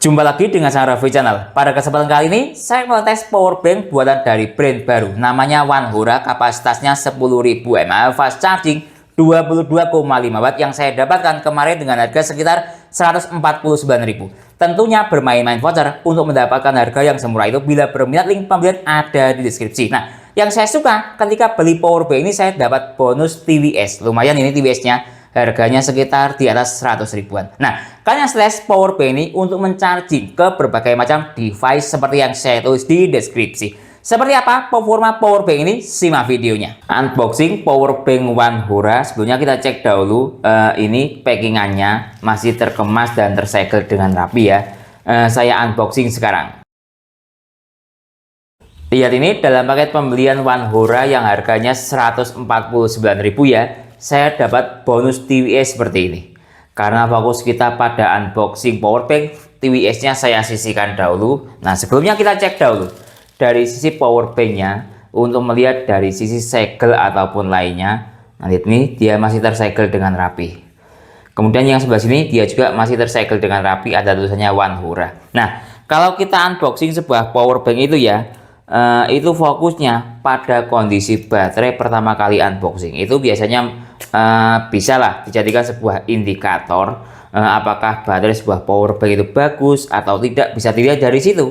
Jumpa lagi dengan saya Raffi Channel. Pada kesempatan kali ini saya mengetes powerbank buatan dari brand baru, namanya Wanhora, kapasitasnya 10.000 mAh, fast charging 22,5 watt yang saya dapatkan kemarin dengan harga sekitar 149.000. Tentunya bermain-main voucher untuk mendapatkan harga yang semurah itu. Bila berminat, link pembelian ada di deskripsi. Nah, yang saya suka ketika beli powerbank ini saya dapat bonus TWS. Lumayan ini TWS-nya. Harganya sekitar di atas 100 ribuan. Nah, kalian slash powerbank ini untuk mencharging ke berbagai macam device seperti yang saya tulis di deskripsi. Seperti apa performa powerbank ini? Simak videonya. Unboxing powerbank Wanhora. Sebelumnya kita cek dahulu ini packingannya masih terkemas dan tersegel dengan rapi ya. Saya unboxing sekarang. Lihat ini dalam paket pembelian Wanhora yang harganya 149.000 ya. Saya dapat bonus TWS seperti ini. Karena fokus kita pada unboxing powerbank, TWS-nya saya sisihkan dahulu. Nah, sebelumnya kita cek dahulu dari sisi powerbank-nya untuk melihat dari sisi segel ataupun lainnya. Nah, lihat ini dia masih tersegel dengan rapi. Kemudian yang sebelah sini dia juga masih tersegel dengan rapi, ada tulisannya Wanhora. Nah, kalau kita unboxing sebuah powerbank itu ya, itu fokusnya pada kondisi baterai pertama kali unboxing. Itu biasanya bisa lah dijadikan sebuah indikator apakah baterai sebuah powerbank itu bagus atau tidak, bisa dilihat dari situ.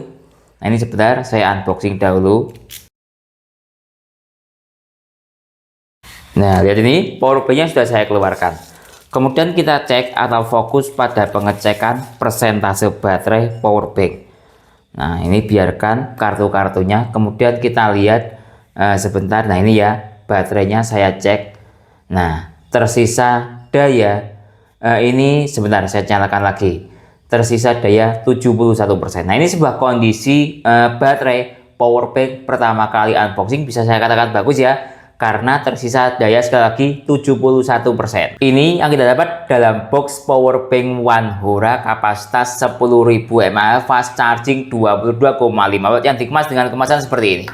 Nah, ini sebentar saya unboxing dahulu. Nah, lihat ini powerbanknya sudah saya keluarkan. Kemudian kita cek atau fokus pada pengecekan persentase baterai powerbank. Nah, ini biarkan kartu-kartunya. Kemudian kita lihat sebentar. Nah, ini ya baterainya saya cek. Nah, tersisa daya ini sebentar saya nyalakan lagi. Tersisa daya 71%. Nah, ini sebuah kondisi baterai powerbank pertama kali unboxing, bisa saya katakan bagus ya, karena tersisa daya sekali lagi 71%. Ini yang kita dapat dalam box powerbank Wanhora kapasitas 10.000 mAh, fast charging 22,5 watt yang dikemas dengan kemasan seperti ini.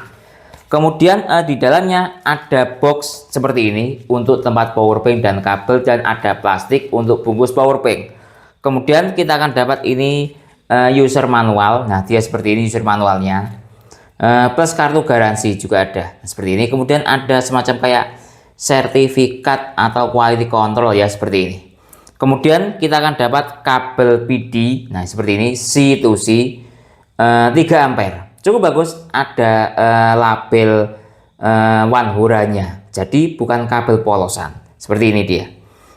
Kemudian di dalamnya ada box seperti ini untuk tempat powerbank dan kabel, dan ada plastik untuk bungkus powerbank. Kemudian kita akan dapat ini user manual. Nah, dia seperti ini user manualnya, plus kartu garansi juga ada seperti ini. Kemudian ada semacam kayak sertifikat atau quality control ya, seperti ini. Kemudian kita akan dapat kabel PD. Nah, seperti ini C to C 3 ampere. Cukup bagus, ada label Wanhoranya, jadi bukan kabel polosan. Seperti ini dia.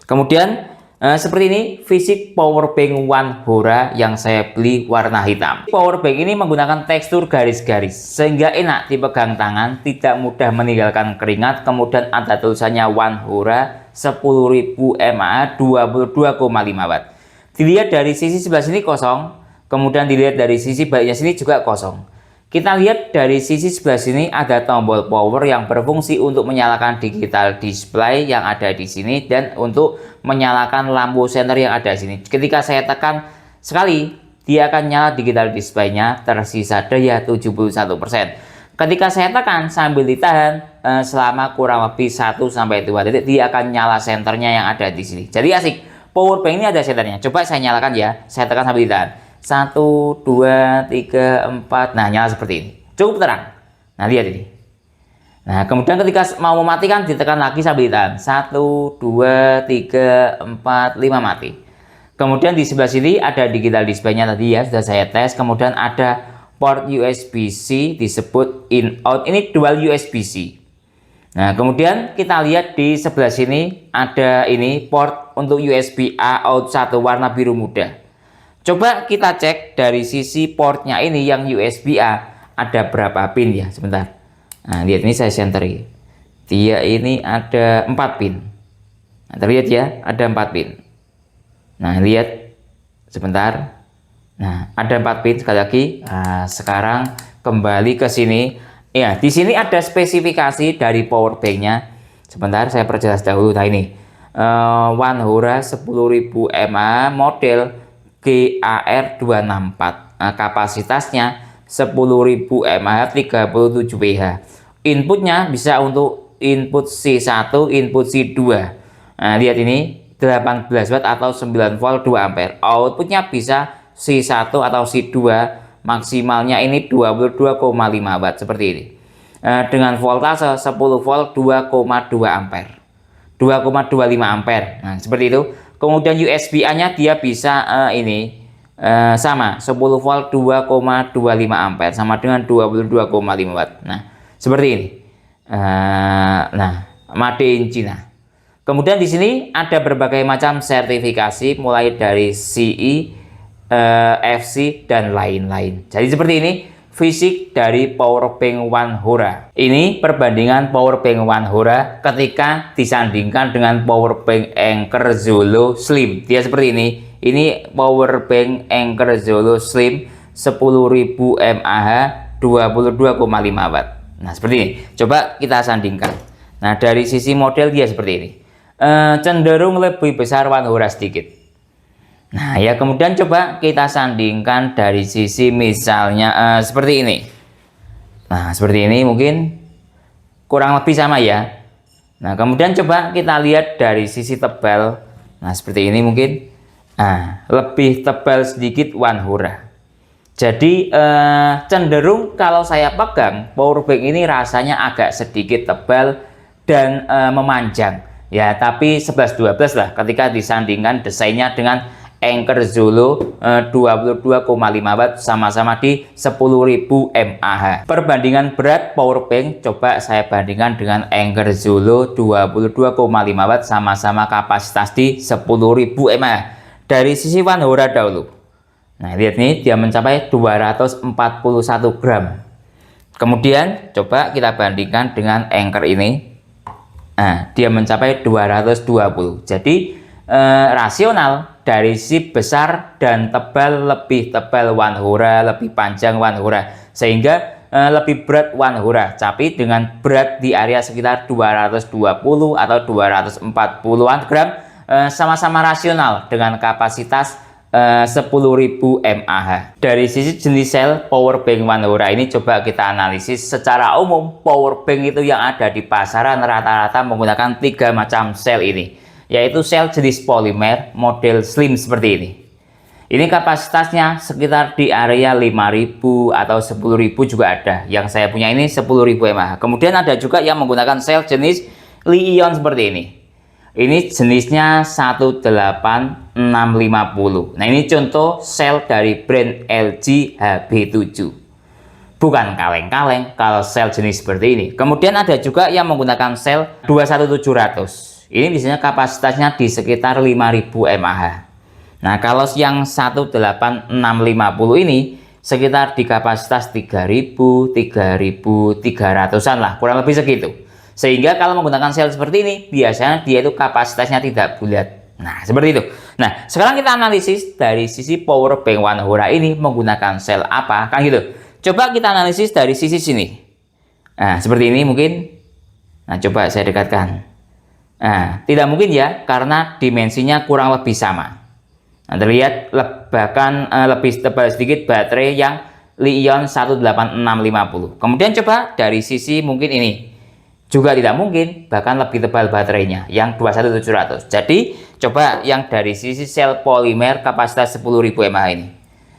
Kemudian seperti ini fisik powerbank Wanhora yang saya beli warna hitam. Powerbank ini menggunakan tekstur garis-garis sehingga enak dipegang tangan, tidak mudah meninggalkan keringat. Kemudian ada tulisannya Wanhora 10.000 mAh 22,5 watt. Dilihat dari sisi sebelah sini kosong, kemudian dilihat dari sisi baliknya sini juga kosong. Kita lihat dari sisi sebelah sini ada tombol power yang berfungsi untuk menyalakan digital display yang ada di sini dan untuk menyalakan lampu senter yang ada di sini. Ketika saya tekan sekali, dia akan nyala digital display-nya, tersisa daya 71%. Ketika saya tekan sambil ditahan selama kurang lebih 1-2 detik, dia akan nyala senternya yang ada di sini. Jadi asik. Powerbank ini ada senternya. Coba saya nyalakan ya. Saya tekan sambil ditahan. 1, 2, 3, 4. Nah, nyala seperti ini. Cukup terang. Nah, lihat ini. Nah, kemudian ketika mau mematikan ditekan lagi sambil ditahan. 1, 2, 3, 4, 5 mati. Kemudian di sebelah sini ada digital display-nya tadi ya, sudah saya tes. Kemudian ada port USB-C disebut in out. Ini dual USB-C. Nah, kemudian kita lihat di sebelah sini ada ini port untuk USB A out 1 warna biru muda. Coba kita cek dari sisi portnya ini yang USB A ada berapa pin ya, sebentar. Nah, lihat ini saya senteri. Dia ini ada 4 pin. Nah, terlihat ya, ada 4 pin. Nah, lihat sebentar. Nah, ada 4 pin sekali lagi. Nah, sekarang kembali ke sini. Ya, di sini ada spesifikasi dari powerbank-nya. Sebentar saya perjelas dahulu. Nah, ini Wanhora 10.000 mAh model GAR264, kapasitasnya 10.000 mAh 37 Wh. Inputnya bisa untuk input C1, input C2. Nah, lihat ini 18 watt atau 9 volt 2 ampere. Outputnya bisa Si1 atau Si2 maksimalnya ini 22,5 watt seperti ini. Dengan voltase 10 volt 2,2 ampere. 2,25 ampere. Nah, seperti itu. Kemudian USB-A-nya dia bisa sama 10 volt 2,25 ampere sama dengan 22,5 watt. Nah, seperti ini. Nah, made in China. Kemudian di sini ada berbagai macam sertifikasi mulai dari CE, FC dan lain-lain. Jadi seperti ini fisik dari powerbank One Hora. Ini perbandingan powerbank One Hora ketika disandingkan dengan powerbank Anker Zolo Slim. Dia seperti ini. Ini powerbank Anker Zolo Slim 10.000 mAh 22,5 watt. Nah, seperti ini. Coba kita sandingkan. Nah, dari sisi model dia seperti ini. Cenderung lebih besar One Hora sedikit. Nah, ya kemudian coba kita sandingkan dari sisi misalnya seperti ini. Nah, seperti ini mungkin kurang lebih sama ya. Nah, kemudian coba kita lihat dari sisi tebal. Nah, seperti ini mungkin lebih tebal sedikit One Hora. Jadi cenderung kalau saya pegang powerbank ini rasanya agak sedikit tebal dan memanjang. Ya, tapi 11-12 lah ketika disandingkan desainnya dengan Anker Zolo 22,5 watt sama-sama di 10.000 mAh. Perbandingan berat powerbank coba saya bandingkan dengan Anker Zolo 22,5 watt sama-sama kapasitas di 10.000 mAh. Dari sisi One Hora dahulu. Nah, lihat nih dia mencapai 241 gram. Kemudian coba kita bandingkan dengan Anker ini. Nah, dia mencapai 220. Jadi rasional dari sisi besar dan tebal lebih tebal One Hora, lebih panjang One Hora, sehingga lebih berat One Hora. Tapi dengan berat di area sekitar 220 atau 240-an gram sama-sama rasional dengan kapasitas 10.000 mAh. Dari sisi jenis sel powerbank One Hora ini coba kita analisis secara umum. Powerbank itu yang ada di pasaran rata-rata menggunakan 3 macam sel ini, yaitu sel jenis polimer model slim seperti ini. Ini kapasitasnya sekitar di area 5.000 atau 10.000 juga ada. Yang saya punya ini 10.000 mAh. Kemudian ada juga yang menggunakan sel jenis Li-ion seperti ini. Ini jenisnya 18650. Nah, ini contoh sel dari brand LG HB7. Bukan kaleng-kaleng kalau sel jenis seperti ini. Kemudian ada juga yang menggunakan sel 21700. Ini biasanya kapasitasnya di sekitar 5.000 mAh. Nah, kalau yang 18650 ini sekitar di kapasitas 3.000, 3.300-an lah, kurang lebih segitu. Sehingga kalau menggunakan sel seperti ini, biasanya dia itu kapasitasnya tidak bulat. Nah, seperti itu. Nah, sekarang kita analisis dari sisi powerbank One Hora ini menggunakan sel apa, kan gitu. Coba kita analisis dari sisi sini. Nah, seperti ini mungkin. Nah, coba saya dekatkan. Nah, tidak mungkin ya, karena dimensinya kurang lebih sama. Nah, terlihat bahkan lebih tebal sedikit baterai yang Li-ion 18650. Kemudian coba dari sisi mungkin ini. Juga tidak mungkin, bahkan lebih tebal baterainya yang 21700. Jadi coba yang dari sisi sel polimer kapasitas 10.000 mAh ini.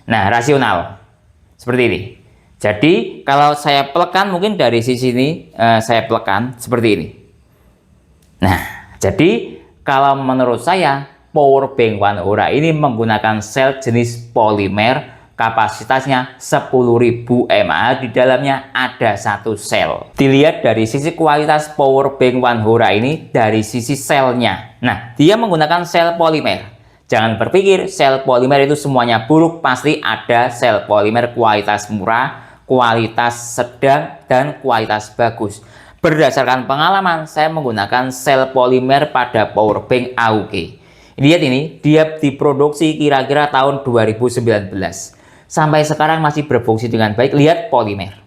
Nah, rasional seperti ini. Jadi kalau saya pelekan mungkin dari sisi ini saya pelekan seperti ini. Nah, jadi kalau menurut saya powerbank One Hora ini menggunakan sel jenis polimer. Kapasitasnya 10.000 mAh, di dalamnya ada 1 sel. Dilihat dari sisi kualitas powerbank One Hora ini dari sisi selnya. Nah, dia menggunakan sel polimer. Jangan berpikir sel polimer itu semuanya buruk, pasti ada sel polimer kualitas murah, kualitas sedang, dan kualitas bagus. Berdasarkan pengalaman, saya menggunakan sel polimer pada powerbank AUG. Lihat ini, dia diproduksi kira-kira tahun 2019. Sampai sekarang masih berfungsi dengan baik. Lihat polimer.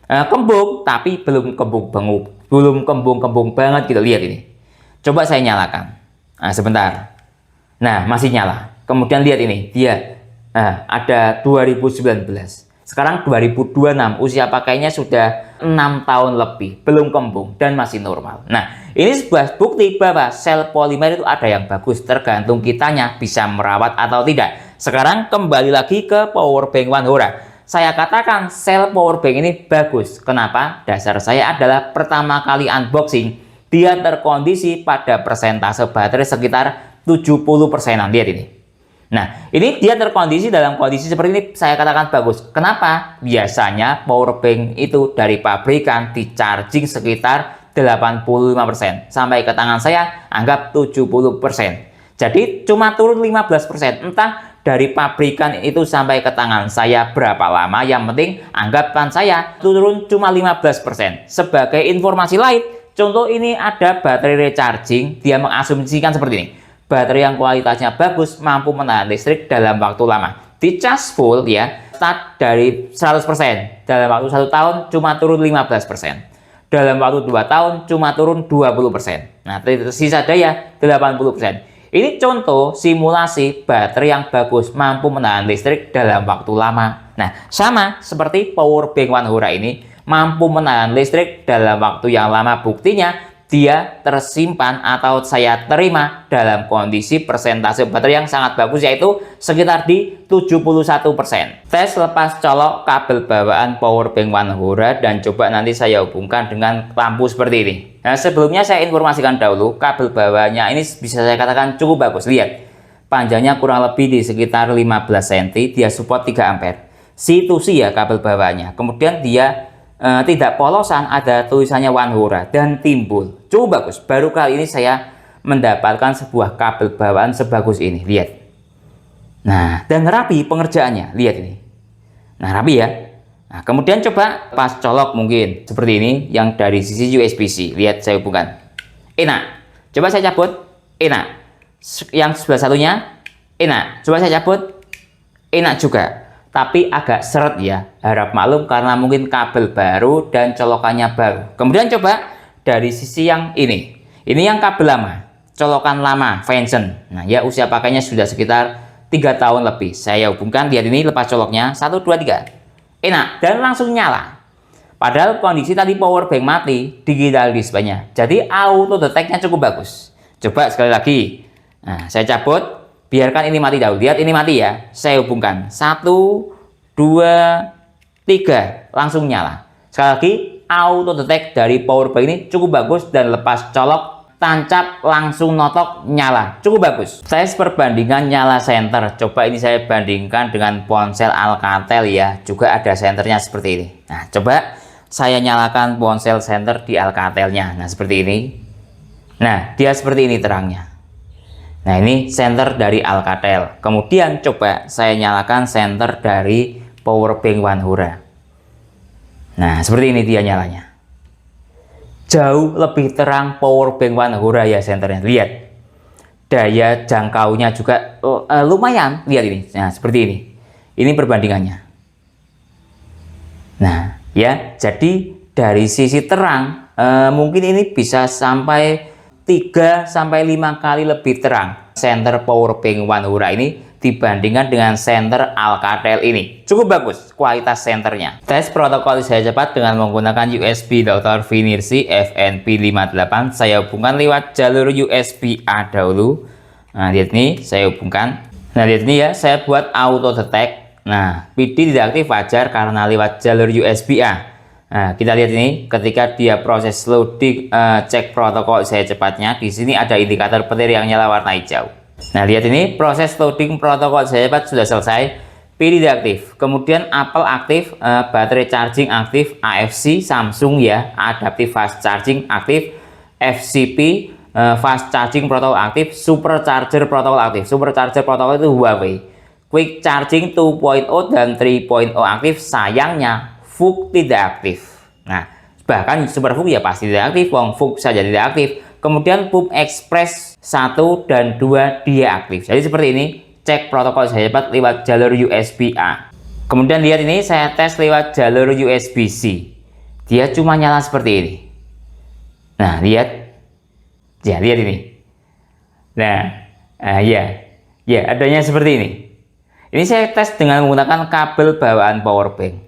Kembung, tapi belum kembung banget gitu. Lihat ini. Coba saya nyalakan. Nah, sebentar. Nah, masih nyala. Kemudian lihat ini, dia ada 2019. Sekarang 2026, usia pakainya sudah 6 tahun lebih, belum kembung dan masih normal. Nah, ini sebuah bukti bahwa sel polimer itu ada yang bagus, tergantung kitanya bisa merawat atau tidak. sekarang kembali lagi ke power bank One Hora. Saya katakan sel power bank ini bagus. Kenapa? Dasar saya adalah pertama kali unboxing, dia terkondisi pada persentase baterai sekitar 70%-an. Lihat ini. Nah, ini dia terkondisi dalam kondisi seperti ini, saya katakan bagus. Kenapa? Biasanya power bank itu dari pabrikan di charging sekitar 85%. Sampai ke tangan saya, anggap 70%. Jadi cuma turun 15%. Entah dari pabrikan itu sampai ke tangan saya berapa lama, yang penting anggapan saya turun cuma 15%. Sebagai informasi lain, contoh ini ada baterai recharging, dia mengasumsikan seperti ini. Baterai yang kualitasnya bagus, mampu menahan listrik dalam waktu lama. Di cas full ya, start dari 100%. Dalam waktu 1 tahun cuma turun 15%. Dalam waktu 2 tahun cuma turun 20%. Nah, sisa daya 80%. Ini contoh simulasi baterai yang bagus, mampu menahan listrik dalam waktu lama. Nah, sama seperti power bank One Hora ini, mampu menahan listrik dalam waktu yang lama. Buktinya, dia tersimpan atau saya terima dalam kondisi persentase baterai yang sangat bagus, yaitu sekitar di 71%. Tes lepas colok kabel bawaan power bank One Hora dan coba nanti saya hubungkan dengan lampu seperti ini. Nah, sebelumnya saya informasikan dahulu, kabel bawahnya ini bisa saya katakan cukup bagus. Lihat, panjangnya kurang lebih di sekitar 15 cm, dia support 3 ampere. C2C ya kabel bawahnya. Kemudian dia tidak polosan, ada tulisannya One Hora dan timbul. Cukup bagus. Baru kali ini saya mendapatkan sebuah kabel bawaan sebagus ini. Lihat. Nah, dan rapi pengerjaannya. Lihat ini. Nah, rapi ya. Nah, kemudian coba pas colok mungkin seperti ini yang dari sisi USB-C. Lihat saya hubungkan. Enak. Coba saya cabut. Enak. Yang sebelah satunya enak. Coba saya cabut. Enak juga. Tapi agak seret ya. Harap maklum karena mungkin kabel baru dan colokannya baru. Kemudian coba dari sisi yang ini. Ini yang kabel lama. Colokan lama, Venson. Nah, ya usia pakainya sudah sekitar 3 tahun lebih. Saya hubungkan, lihat ini lepas coloknya. 1, 2, 3. Enak dan langsung nyala. Padahal kondisi tadi power bank mati, digital display-nya. Jadi auto detect-nya cukup bagus. Coba sekali lagi. Nah, saya cabut, biarkan ini mati dahulu. Lihat ini mati ya. Saya hubungkan. 1, 2, 3, langsung nyala. Sekali lagi, auto detect dari power bank ini cukup bagus dan lepas colok tancap langsung notok nyala, cukup bagus. Tes perbandingan nyala senter, coba ini saya bandingkan dengan ponsel Alcatel ya, juga ada senternya seperti ini. Nah, coba saya nyalakan ponsel senter di Alcatelnya. Nah, seperti ini. Nah, dia seperti ini terangnya. Nah, ini senter dari Alcatel. Kemudian coba saya nyalakan senter dari power bank One Hora. Nah, seperti ini dia nyalanya. Jauh lebih terang power bank One Hora ya senternya. Lihat, daya jangkaunya juga lumayan. Lihat ini. Nah, seperti ini. Ini perbandingannya. Nah, ya, jadi dari sisi terang mungkin ini bisa sampai 3 sampai 5 kali lebih terang senter power bank One Hora ini dibandingkan dengan senter Alcatel ini. Cukup bagus kualitas senternya. Tes protokol saya cepat dengan menggunakan USB Dr. Finirsi FNP58. Saya hubungkan lewat jalur USB-A dahulu. Nah, lihat ini saya hubungkan. Nah, lihat ini ya, saya buat auto detect. Nah, PD tidak aktif wajar karena lewat jalur USB-A. Nah, kita lihat ini ketika dia proses loading, cek protokol saya cepatnya. Di sini ada indikator petir yang nyala warna hijau. Nah, lihat ini proses loading protokol saya cepat sudah selesai. PD tidak aktif. Kemudian Apple aktif, baterai charging aktif, AFC Samsung ya, adaptive fast charging aktif, FCP fast charging protokol aktif, supercharger protokol aktif. Supercharger protokol itu Huawei. Quick charging 2.0 dan 3.0 aktif. Sayangnya VOOC tidak aktif. Nah, bahkan super VOOC ya pasti tidak aktif, VOOC saja tidak aktif. Kemudian PUB Express 1 dan 2 dia aktif. Jadi seperti ini, cek protokol saya cepat lewat jalur USB-A. Kemudian lihat ini, saya tes lewat jalur USB-C. Dia cuma nyala seperti ini. Nah, lihat. Ya, lihat ini. Nah, ya, adanya seperti ini. Ini saya tes dengan menggunakan kabel bawaan power bank.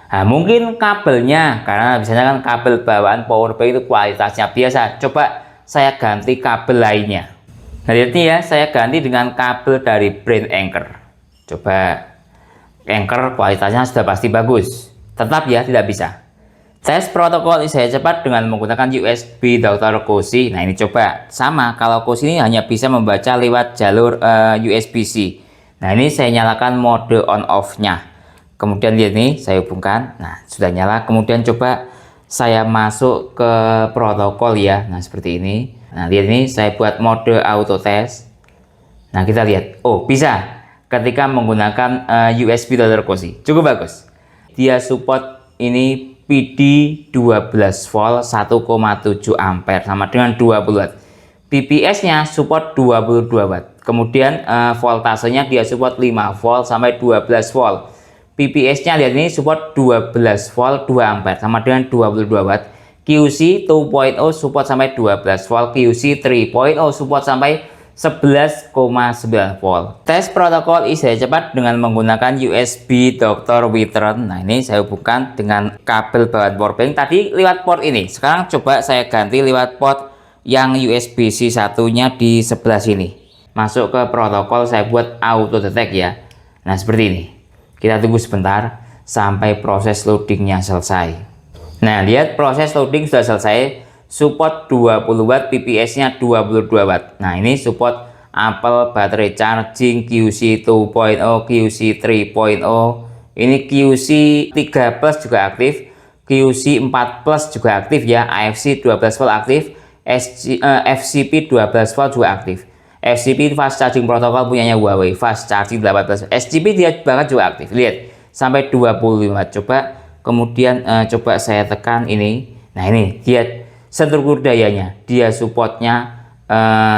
Nah, mungkin kabelnya, karena biasanya kan kabel bawaan power bank itu kualitasnya biasa. Coba saya ganti kabel lainnya. Nah, lihat nih ya, saya ganti dengan kabel dari brand Anker. Coba Anchor kualitasnya sudah pasti bagus. Tetap ya tidak bisa. Tes protokol ICE cepat dengan menggunakan USB Dr. Cozy. Nah ini coba sama, kalau Cozy ini hanya bisa membaca lewat jalur USB-C. Nah ini saya nyalakan mode on off-nya. Kemudian lihat nih, saya hubungkan. Nah sudah nyala. Kemudian coba saya masuk ke protokol ya. Nah seperti ini. Nah lihat ini, saya buat mode auto test. Nah kita lihat, oh bisa ketika menggunakan USB Dr. Cozy. Cukup bagus. Dia support ini PD 12 volt 1,7 ampere sama dengan 20 watt. PPS nya support 22 watt. Kemudian voltasenya dia support 5 volt sampai 12 volt. PPS nya lihat ini support 12 volt 2 ampere sama dengan 22 watt. QC 2.0 support sampai 12 volt. QC 3.0 support sampai 11,9 volt. Tes protokol ICE cepat dengan menggunakan USB Dr. Witron. Nah ini saya hubungkan dengan kabel bahan powerbank tadi lewat port ini. Sekarang coba saya ganti lewat port yang USB-C satunya di sebelah sini. Masuk ke protokol, saya buat auto detect ya. Nah seperti ini. Kita tunggu sebentar sampai proses loadingnya selesai. Nah lihat, proses loading sudah selesai. Support 20 watt, PPS-nya 22 watt. Nah, ini support Apple baterai charging QC 2.0, QC 3.0. Ini QC 3 plus juga aktif, QC 4 plus juga aktif ya, AFC 12 volt aktif, FCP 12 volt juga aktif. FCP fast charging protokol punyanya Huawei, fast charging 18. SCP dia bahkan juga aktif. Lihat, sampai 25 watt. Coba kemudian coba saya tekan ini. Nah, ini dia struktur dayanya, dia supportnya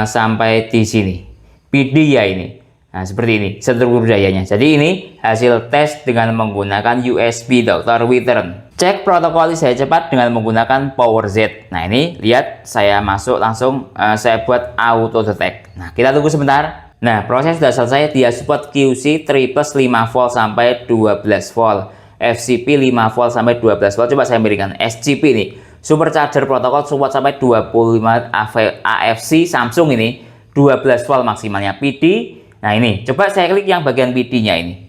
sampai di sini. PD ya ini. Nah seperti ini struktur dayanya. Jadi ini hasil tes dengan menggunakan USB Dr. Witron. Cek protokol ICE cepat dengan menggunakan PowerZ. Nah ini lihat, saya masuk langsung saya buat auto detect. Nah kita tunggu sebentar. Nah proses sudah selesai. Dia support QC 3 plus 5 volt sampai 12 volt. FCP 5 volt sampai 12 volt. Coba saya berikan SCP ini. Supercharger protokol support sampai 25 AFC Samsung ini 12 volt maksimalnya. PD, nah ini coba saya klik yang bagian PD nya ini.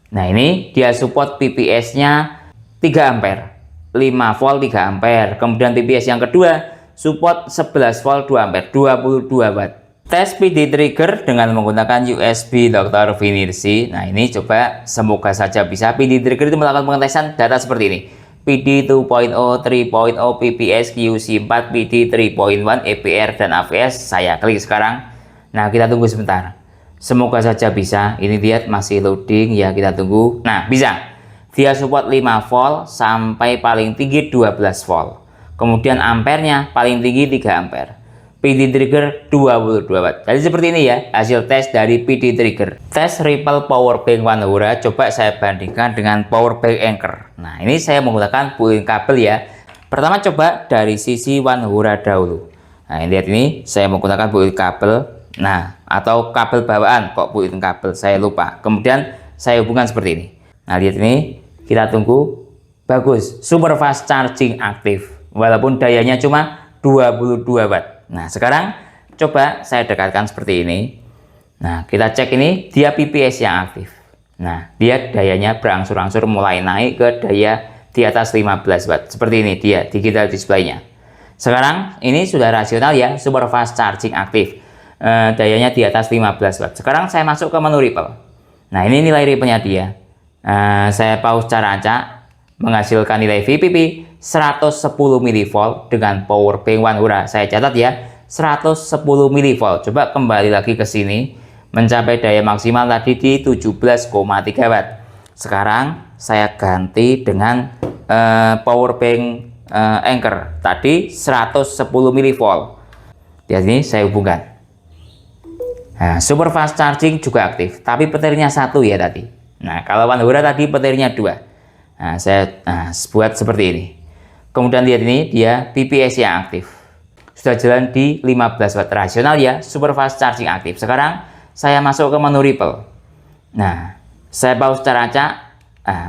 Nah ini dia support PPS nya 3 ampere, 5 volt 3 ampere. Kemudian PPS yang kedua support 11 volt 2 ampere, 22 watt. Tes PD trigger dengan menggunakan USB Dr. Vinirsi. Nah ini coba, semoga saja bisa. PD trigger itu melakukan pengetesan data seperti ini. PD 2.0, 3.0, PPS, QC 4, PD 3.1, EPR, dan AVS. Saya klik sekarang. Nah, kita tunggu sebentar. Semoga saja bisa. Ini lihat masih loading ya, kita tunggu. Nah, bisa. Dia support 5 volt sampai paling tinggi 12 volt. Kemudian ampernya paling tinggi 3 ampere. PD trigger 22 watt. Jadi seperti ini ya hasil tes dari PD trigger. Tes Ripple Powerbank Wanhura coba saya bandingkan dengan Powerbank Anchor. Nah ini saya menggunakan built-in kabel ya. Pertama coba dari sisi Wanhura dahulu. Nah lihat ini saya menggunakan built-in kabel. Nah atau kabel bawaan, kok built-in kabel saya lupa. Kemudian saya hubungkan seperti ini. Nah lihat ini, kita tunggu. Bagus, super fast charging aktif. Walaupun dayanya cuma 22 watt. Nah sekarang coba saya dekatkan seperti ini. Nah kita cek ini, dia PPS yang aktif. Nah dia dayanya berangsur-angsur mulai naik ke daya di atas 15 watt. Seperti ini dia digital display-nya. Sekarang ini sudah rasional ya, super fast charging aktif. Dayanya di atas 15 watt. Sekarang saya masuk ke menu Ripple. Nah ini nilai Ripple-nya dia. Saya pause cara acak, menghasilkan nilai VPP 110 mV dengan Powerbank Wanhura. Saya catat ya, 110 mV. Coba kembali lagi ke sini, mencapai daya maksimal tadi di 17,3 watt. Sekarang saya ganti dengan Powerbank Anchor. Tadi 110 mV. Di sini saya hubungkan. Nah, super fast charging juga aktif, tapi petirnya 1 ya tadi. Nah, kalau Wanhura tadi petirnya 2. Nah, saya buat seperti ini. Kemudian lihat ini, dia PPS yang aktif. Sudah jalan di 15 watt rasional ya, super fast charging aktif. Sekarang saya masuk ke menu Ripple. Nah, saya pause cara acak,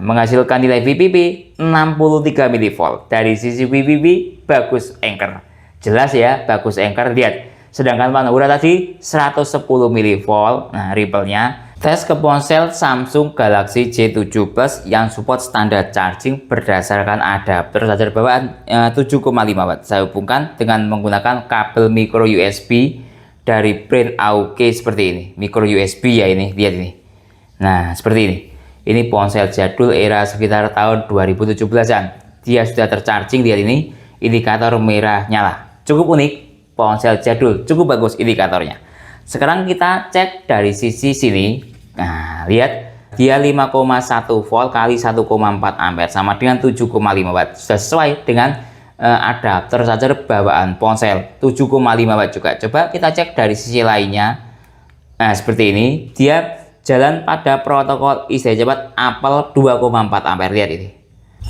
menghasilkan nilai VPP 63 mV. Dari sisi VPP bagus Anchor. Jelas ya, bagus Anchor. Lihat, sedangkan Wanhura tadi 110 mV. Nah, Ripple-nya Tes ke ponsel Samsung Galaxy J7 Plus yang support standar charging berdasarkan adapter charger bawaan 7,5 watt. Saya hubungkan dengan menggunakan kabel micro USB dari brand AUG seperti ini. Micro USB ya ini, lihat ini. Nah, seperti ini. Ini ponsel jadul era sekitar tahun 2017-an. Dia sudah tercharging, lihat ini. Indikator merah nyala. Cukup unik, ponsel jadul, cukup bagus indikatornya. Sekarang kita cek dari sisi sini. Nah, lihat dia 5,1 volt kali 1,4 ampere sama dengan 7,5 watt. Sudah sesuai dengan adapter charger bawaan ponsel 7,5 watt juga. Coba kita cek dari sisi lainnya. Nah, seperti ini. Dia jalan pada protokol istirahat cepat Apple 2,4 ampere. Lihat ini.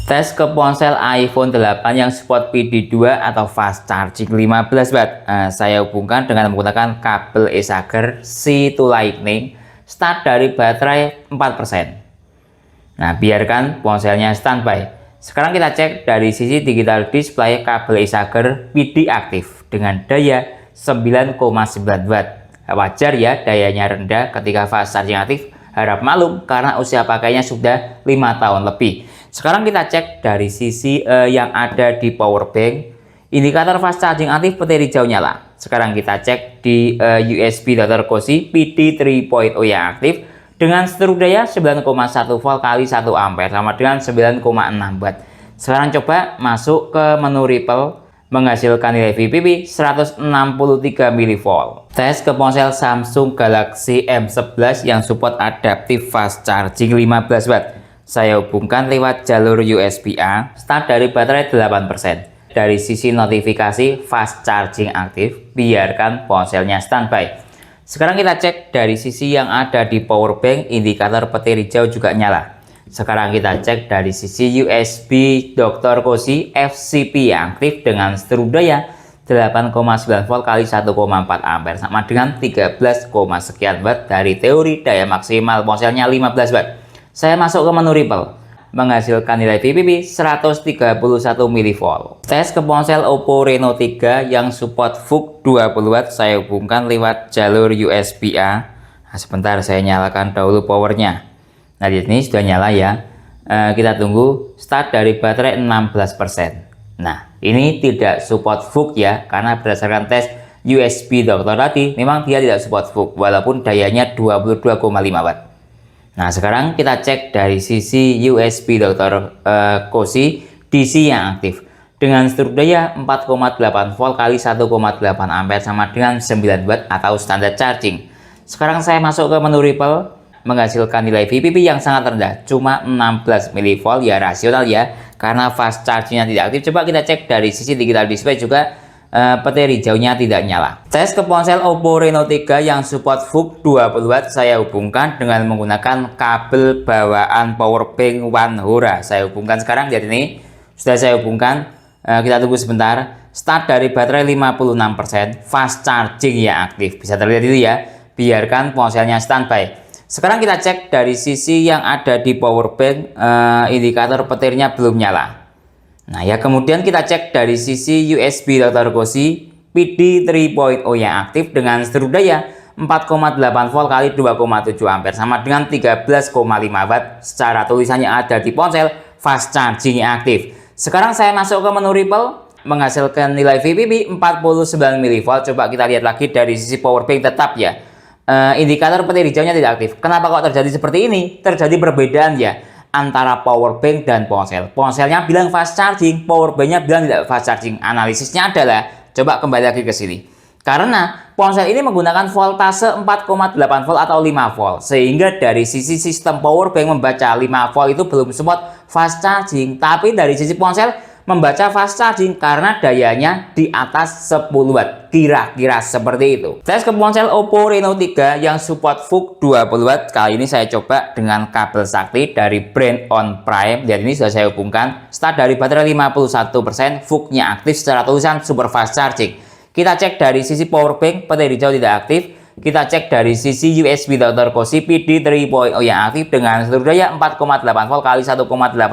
Tes ke ponsel iPhone 8 yang support PD2 atau fast charging 15 watt. Saya hubungkan dengan menggunakan kabel Esager C to Lightning. Start dari baterai 4%. Nah, biarkan ponselnya standby. Sekarang kita cek dari sisi digital display kabel Esager PD aktif dengan daya 9,9 watt. Wajar ya dayanya rendah ketika fast charging aktif. Harap maklum karena usia pakainya sudah 5 tahun lebih. Sekarang kita cek dari sisi yang ada di power bank. Indikator fast charging aktif petir hijau nyala. Sekarang kita cek di USB Dr. Cozy PD 3.0 yang aktif dengan seluruh daya 9,1 volt kali 1 ampere sama dengan 9,6 watt. Sekarang coba masuk ke menu Ripple, menghasilkan nilai VPP 163 mV. Tes ke ponsel Samsung Galaxy M11 yang support adaptive fast charging 15 watt. Saya hubungkan lewat jalur USB-A, start dari baterai 8%. Dari sisi notifikasi fast charging aktif, biarkan ponselnya standby. Sekarang kita cek dari sisi yang ada di power bank, indikator petir hijau juga nyala. Sekarang kita cek dari sisi USB Dr. Cozy FCP yang aktif dengan seluruh daya 8,9 volt kali 1,4 ampere sama dengan 13, sekian watt. Dari teori daya maksimal ponselnya 15 watt. Saya masuk ke menu Ripple, menghasilkan nilai VPP 131 mV. Tes ke ponsel Oppo Reno 3 yang support VOOC 20 watt. Saya hubungkan lewat jalur USB-A. Nah, sebentar saya nyalakan dahulu powernya. Nah, di sini sudah nyala ya. Kita tunggu start dari baterai 16%. Nah, ini tidak support VOOC ya, karena berdasarkan tes USB dokter tadi memang dia tidak support VOOC walaupun dayanya 22,5 watt. Nah, sekarang kita cek dari sisi USB Dr. Cozy DC yang aktif dengan seluruh daya 4,8 volt kali 1,8 ampere sama dengan 9 watt atau standar charging. Sekarang saya masuk ke menu Ripple, menghasilkan nilai VPP yang sangat rendah, cuma 16 mV ya, rasional ya, karena fast chargingnya tidak aktif. Coba kita cek dari sisi digital display juga. Petir hijaunya tidak nyala. Tes ke ponsel Oppo Reno 3 yang support VOOC 20 watt. Saya hubungkan dengan menggunakan kabel bawaan power bank One Hora. Saya hubungkan sekarang, lihat ini. Sudah saya hubungkan. Kita tunggu sebentar. Start dari baterai 56%. Fast charging yang aktif. Bisa terlihat itu ya. Biarkan ponselnya standby. Sekarang kita cek dari sisi yang ada di power bank. Indikator petirnya belum nyala. Nah ya, kemudian kita cek dari sisi USB Dr. Cozy PD 3.0 yang aktif dengan seluruh daya 4,8 volt kali 2,7 ampere sama dengan 13,5 watt. Secara tulisannya ada di ponsel fast charging yang aktif. Sekarang saya masuk ke menu Ripple, menghasilkan nilai VPP 49 mV. Coba kita lihat lagi dari sisi power bank, tetap ya. Indikator petir hijaunya tidak aktif. Kenapa kok terjadi seperti ini? Terjadi perbedaan ya antara power bank dan ponsel. Ponselnya bilang fast charging, power banknya bilang tidak fast charging. Analisisnya adalah, coba kembali lagi ke sini. Karena ponsel ini menggunakan voltase 4,8 volt atau 5 volt. Sehingga dari sisi sistem power bank membaca 5 volt itu belum support fast charging. Tapi dari sisi ponsel membaca fast charging karena dayanya di atas 10 watt. Kira-kira seperti itu. Tes ke ponsel Oppo Reno 3 yang support VOOC 20 watt. Kali ini saya coba dengan kabel sakti dari brand On Prime. Dan ini sudah saya hubungkan. Start dari baterai 51%. VOOC-nya aktif secara tulisan super fast charging. Kita cek dari sisi power bank, petir hijau tidak aktif. Kita cek dari sisi USB Dr. Cozy PD 3.0 yang aktif dengan seluruh daya 4,8 volt kali 1,8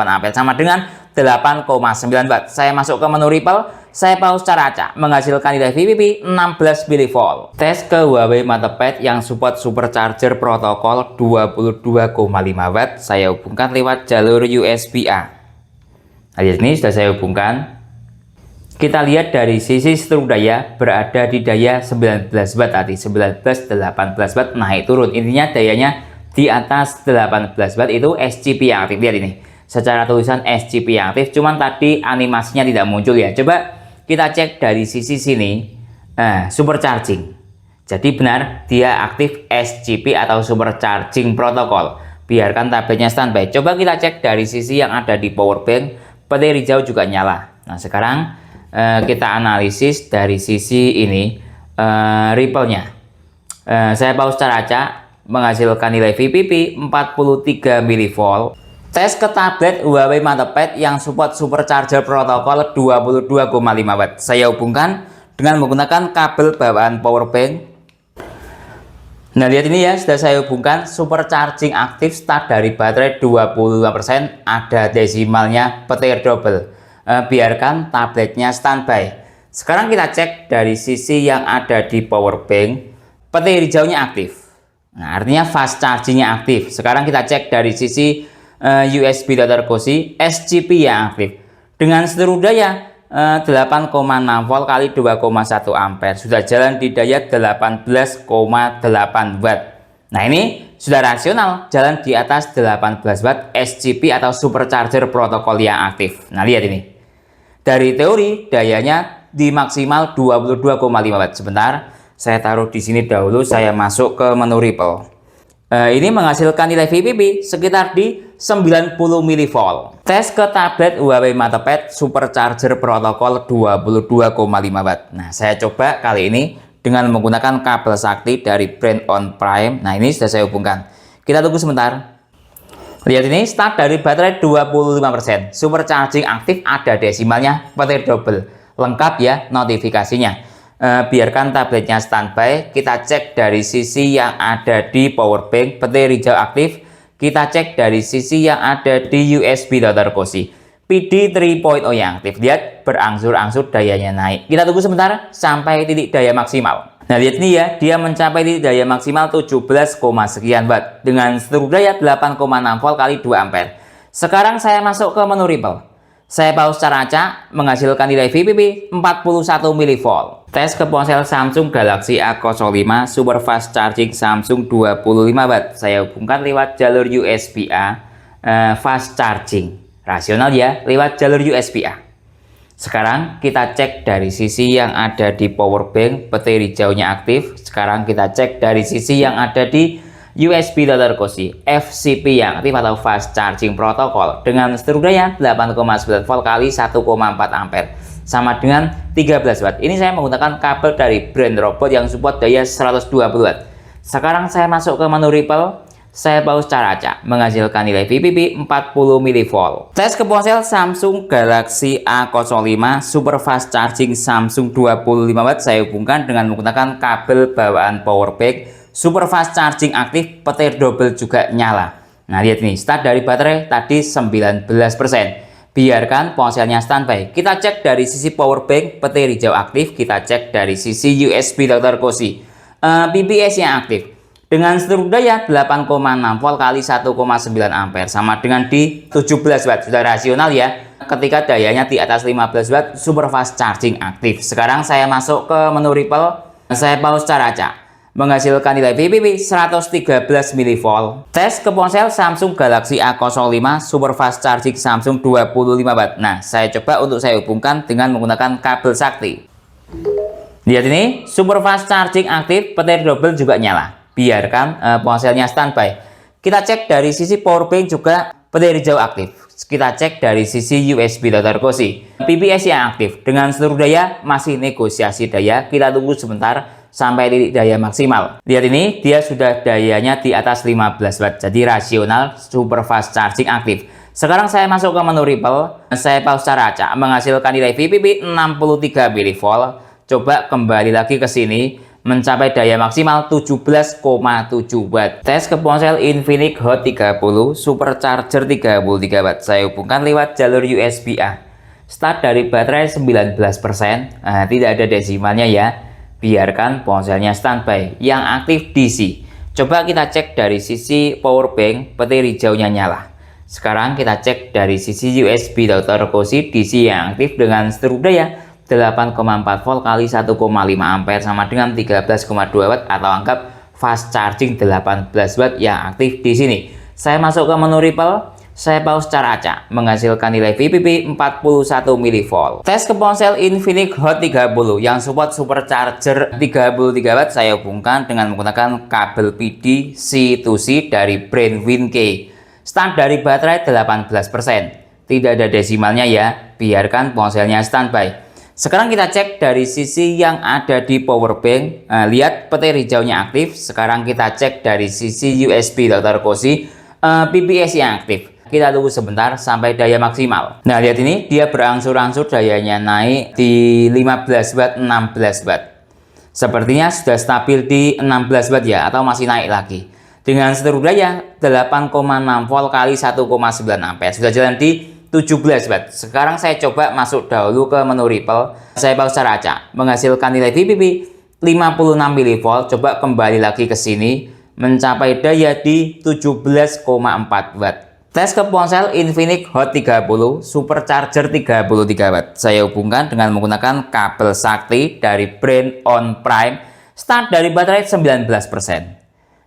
ampere sama dengan 8,9 watt. Saya masuk ke menu Ripple, Saya pause cara acak menghasilkan nilai VPP 16 mV. Tes ke Huawei Matepad yang support supercharger protokol 22,5 watt saya hubungkan lewat jalur USB-A. Nah, di sini sudah saya hubungkan. Kita lihat dari sisi struk daya berada di daya 19 watt tadi, 19-18 watt naik turun. Intinya dayanya di atas 18 watt itu SCP yang aktif. Lihat ini. Secara tulisan SCP yang aktif, cuman tadi animasinya tidak muncul ya. Coba kita cek dari sisi sini, supercharging. Jadi benar dia aktif SCP atau supercharging protokol. Biarkan tabletnya standby. Coba kita cek dari sisi yang ada di power bank, petir hijau juga nyala. Nah sekarang kita analisis dari sisi ini ripple-nya. Saya pause cara acak menghasilkan nilai VPP 43 mV. Tes ke tablet Huawei Matepad yang support supercharger protokol 22,5 watt. Saya hubungkan dengan menggunakan kabel bawaan power bank. Nah lihat ini ya, sudah saya hubungkan. Supercharging aktif start dari baterai 25%, ada desimalnya petir double. Biarkan tabletnya standby. Sekarang kita cek dari sisi yang ada di power bank, petir hijaunya aktif. Nah artinya fast chargingnya aktif. Sekarang kita cek dari sisi USB data kursi, SCP yang aktif dengan seluruh daya 8,6 volt kali 2,1 ampere, sudah jalan di daya 18,8 watt. Nah ini sudah rasional jalan di atas 18 watt SCP atau supercharger protokol yang aktif. Nah lihat ini, dari teori dayanya di maksimal 22,5 watt. Sebentar, saya taruh di sini dahulu, saya masuk ke menu ripple. Ini menghasilkan nilai VPP sekitar di 90 mV. Tes ke tablet Huawei Matepad supercharger protokol 22,5 watt. Nah, saya coba kali ini dengan menggunakan kabel sakti dari brand On Prime. Nah, ini sudah saya hubungkan. Kita tunggu sebentar. Lihat ini, start dari baterai 25%. Supercharging aktif, ada desimalnya, petir double. Lengkap ya notifikasinya. Biarkan tabletnya standby. Kita cek dari sisi yang ada di power bank, petir hijau aktif. Kita cek dari sisi yang ada di USB data kursi, PD 3.0 yang aktif. Lihat berangsur-angsur dayanya naik. Kita tunggu sebentar sampai titik daya maksimal. Nah lihat nih ya, dia mencapai titik daya maksimal 17, sekian watt dengan seluruh daya 8,6 volt kali 2 ampere. Sekarang saya masuk ke menu ripple. Saya pause cara acak menghasilkan nilai VPP 41 mV. Tes ke ponsel Samsung Galaxy A05 super fast charging Samsung 25 watt. Saya hubungkan lewat jalur USB-A fast charging. Rasional ya, lewat jalur USB-A. Sekarang kita cek dari sisi yang ada di power bank, petir hijaunya aktif. Sekarang kita cek dari sisi yang ada di USB data kursi, FCP yang aktif atau fast charging protokol dengan seluruh daya 8,9 volt kali 1,4 ampere sama dengan 13 watt. Ini saya menggunakan kabel dari brand robot yang support daya 120 watt. Sekarang saya masuk ke menu ripple. Saya pause cara acak menghasilkan nilai VPP 40 mV. Tes ke ponsel Samsung Galaxy A05 super fast charging Samsung 25 watt. Saya hubungkan dengan menggunakan kabel bawaan power bank. Super fast charging aktif, petir double juga nyala. Nah lihat nih, start dari baterai tadi 19%. Biarkan ponselnya standby. Kita cek dari sisi power bank, petir hijau aktif. Kita cek dari sisi USB data kursi, PPS yang aktif dengan seluruh daya 8,6 volt kali 1,9 ampere sama dengan di 17 watt. Sudah rasional ya. Ketika dayanya di atas 15 watt, super fast charging aktif. Sekarang saya masuk ke menu ripple. Saya pause cara acak menghasilkan nilai VPP 113 mV. Tes ke ponsel Samsung Galaxy A05 super fast charging Samsung 25 watt. Nah, saya coba untuk saya hubungkan dengan menggunakan kabel sakti. Lihat ini, super fast charging aktif, petir double juga nyala. Biarkan ponselnya standby. Kita cek dari sisi power bank juga petir hijau aktif. Kita cek dari sisi USB data kursi, PPS yang aktif dengan seluruh daya masih negosiasi daya. Kita tunggu sebentar sampai titik daya maksimal. Lihat ini, dia sudah dayanya di atas 15 watt. Jadi rasional super fast charging aktif. Sekarang saya masuk ke menu ripple. Saya pause cara acak menghasilkan nilai VPP 63 mV. Coba kembali lagi ke sini, mencapai daya maksimal 17,7 watt. Tes ke ponsel Infinix Hot 30 supercharger 33 watt. Saya hubungkan lewat jalur USB-A. Start dari baterai 19%. Nah, tidak ada desimalnya ya. Biarkan ponselnya standby. Yang aktif DC. Coba kita cek dari sisi power bank, petir hijaunya nyala. Sekarang kita cek dari sisi USB Dr. Cosi DC yang aktif dengan seluruh daya 8,4 volt kali 1,5 ampere sama dengan 13,2 watt atau anggap fast charging 18 watt yang aktif di sini. Saya masuk ke menu Ripple. Saya pause secara acak, menghasilkan nilai VPP 41 mV. Tes ke ponsel Infinix Hot 30 yang support supercharger 33 watt saya hubungkan dengan menggunakan kabel PD C2C dari brand Winkey. Start dari baterai 18%. Tidak ada desimalnya ya, biarkan ponselnya standby. Sekarang kita cek dari sisi yang ada di power bank. Nah, lihat petir hijaunya aktif. Sekarang kita cek dari sisi USB Dr. Cosi PPS yang aktif. Kita tunggu sebentar sampai daya maksimal. Nah, lihat ini dia berangsur-angsur dayanya naik di 15 watt, 16 watt. Sepertinya sudah stabil di 16 watt ya, atau masih naik lagi. Dengan seluruh daya 8,6 volt kali 1,9 ampere. Sudah jalan di 17 watt. Sekarang saya coba masuk dahulu ke menu Ripple. Saya pause secara acak, menghasilkan nilai VPP 56 mV. Coba kembali lagi ke sini, mencapai daya di 17,4 watt. Tes ke ponsel Infinix Hot 30 supercharger 33 watt. Saya hubungkan dengan menggunakan kabel sakti dari brand On Prime. Start dari baterai 19%.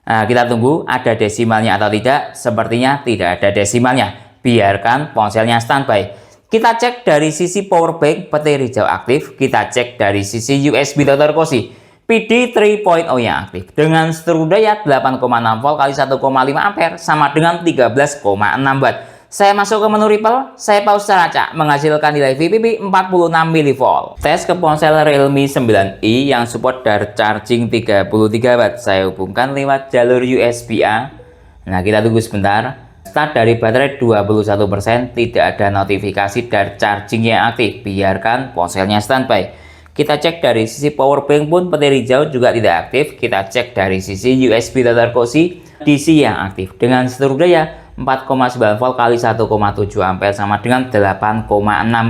Nah, kita tunggu ada desimalnya atau tidak. Sepertinya tidak ada desimalnya. Biarkan ponselnya standby. Kita cek dari sisi power bank, petir hijau aktif. Kita cek dari sisi USB Dr. Cosi PD 3.0 yang aktif dengan seluruh daya 8,6 volt kali 1,5 ampere sama dengan 13,6 watt. Saya masuk ke menu Ripple, saya pause secara acak, menghasilkan nilai VPP 46 mV. Tes ke ponsel Realme 9i yang support dari charging 33 watt. Saya hubungkan lewat jalur USB-A. Nah, kita tunggu sebentar. Start dari baterai 21%, tidak ada notifikasi dari charging yang aktif. Biarkan ponselnya standby. Kita cek dari sisi power bank pun petir hijau juga tidak aktif. Kita cek dari sisi USB Dr. Cosi DC yang aktif dengan seluruh daya 4,9 volt kali 1,7 ampere sama dengan 8,6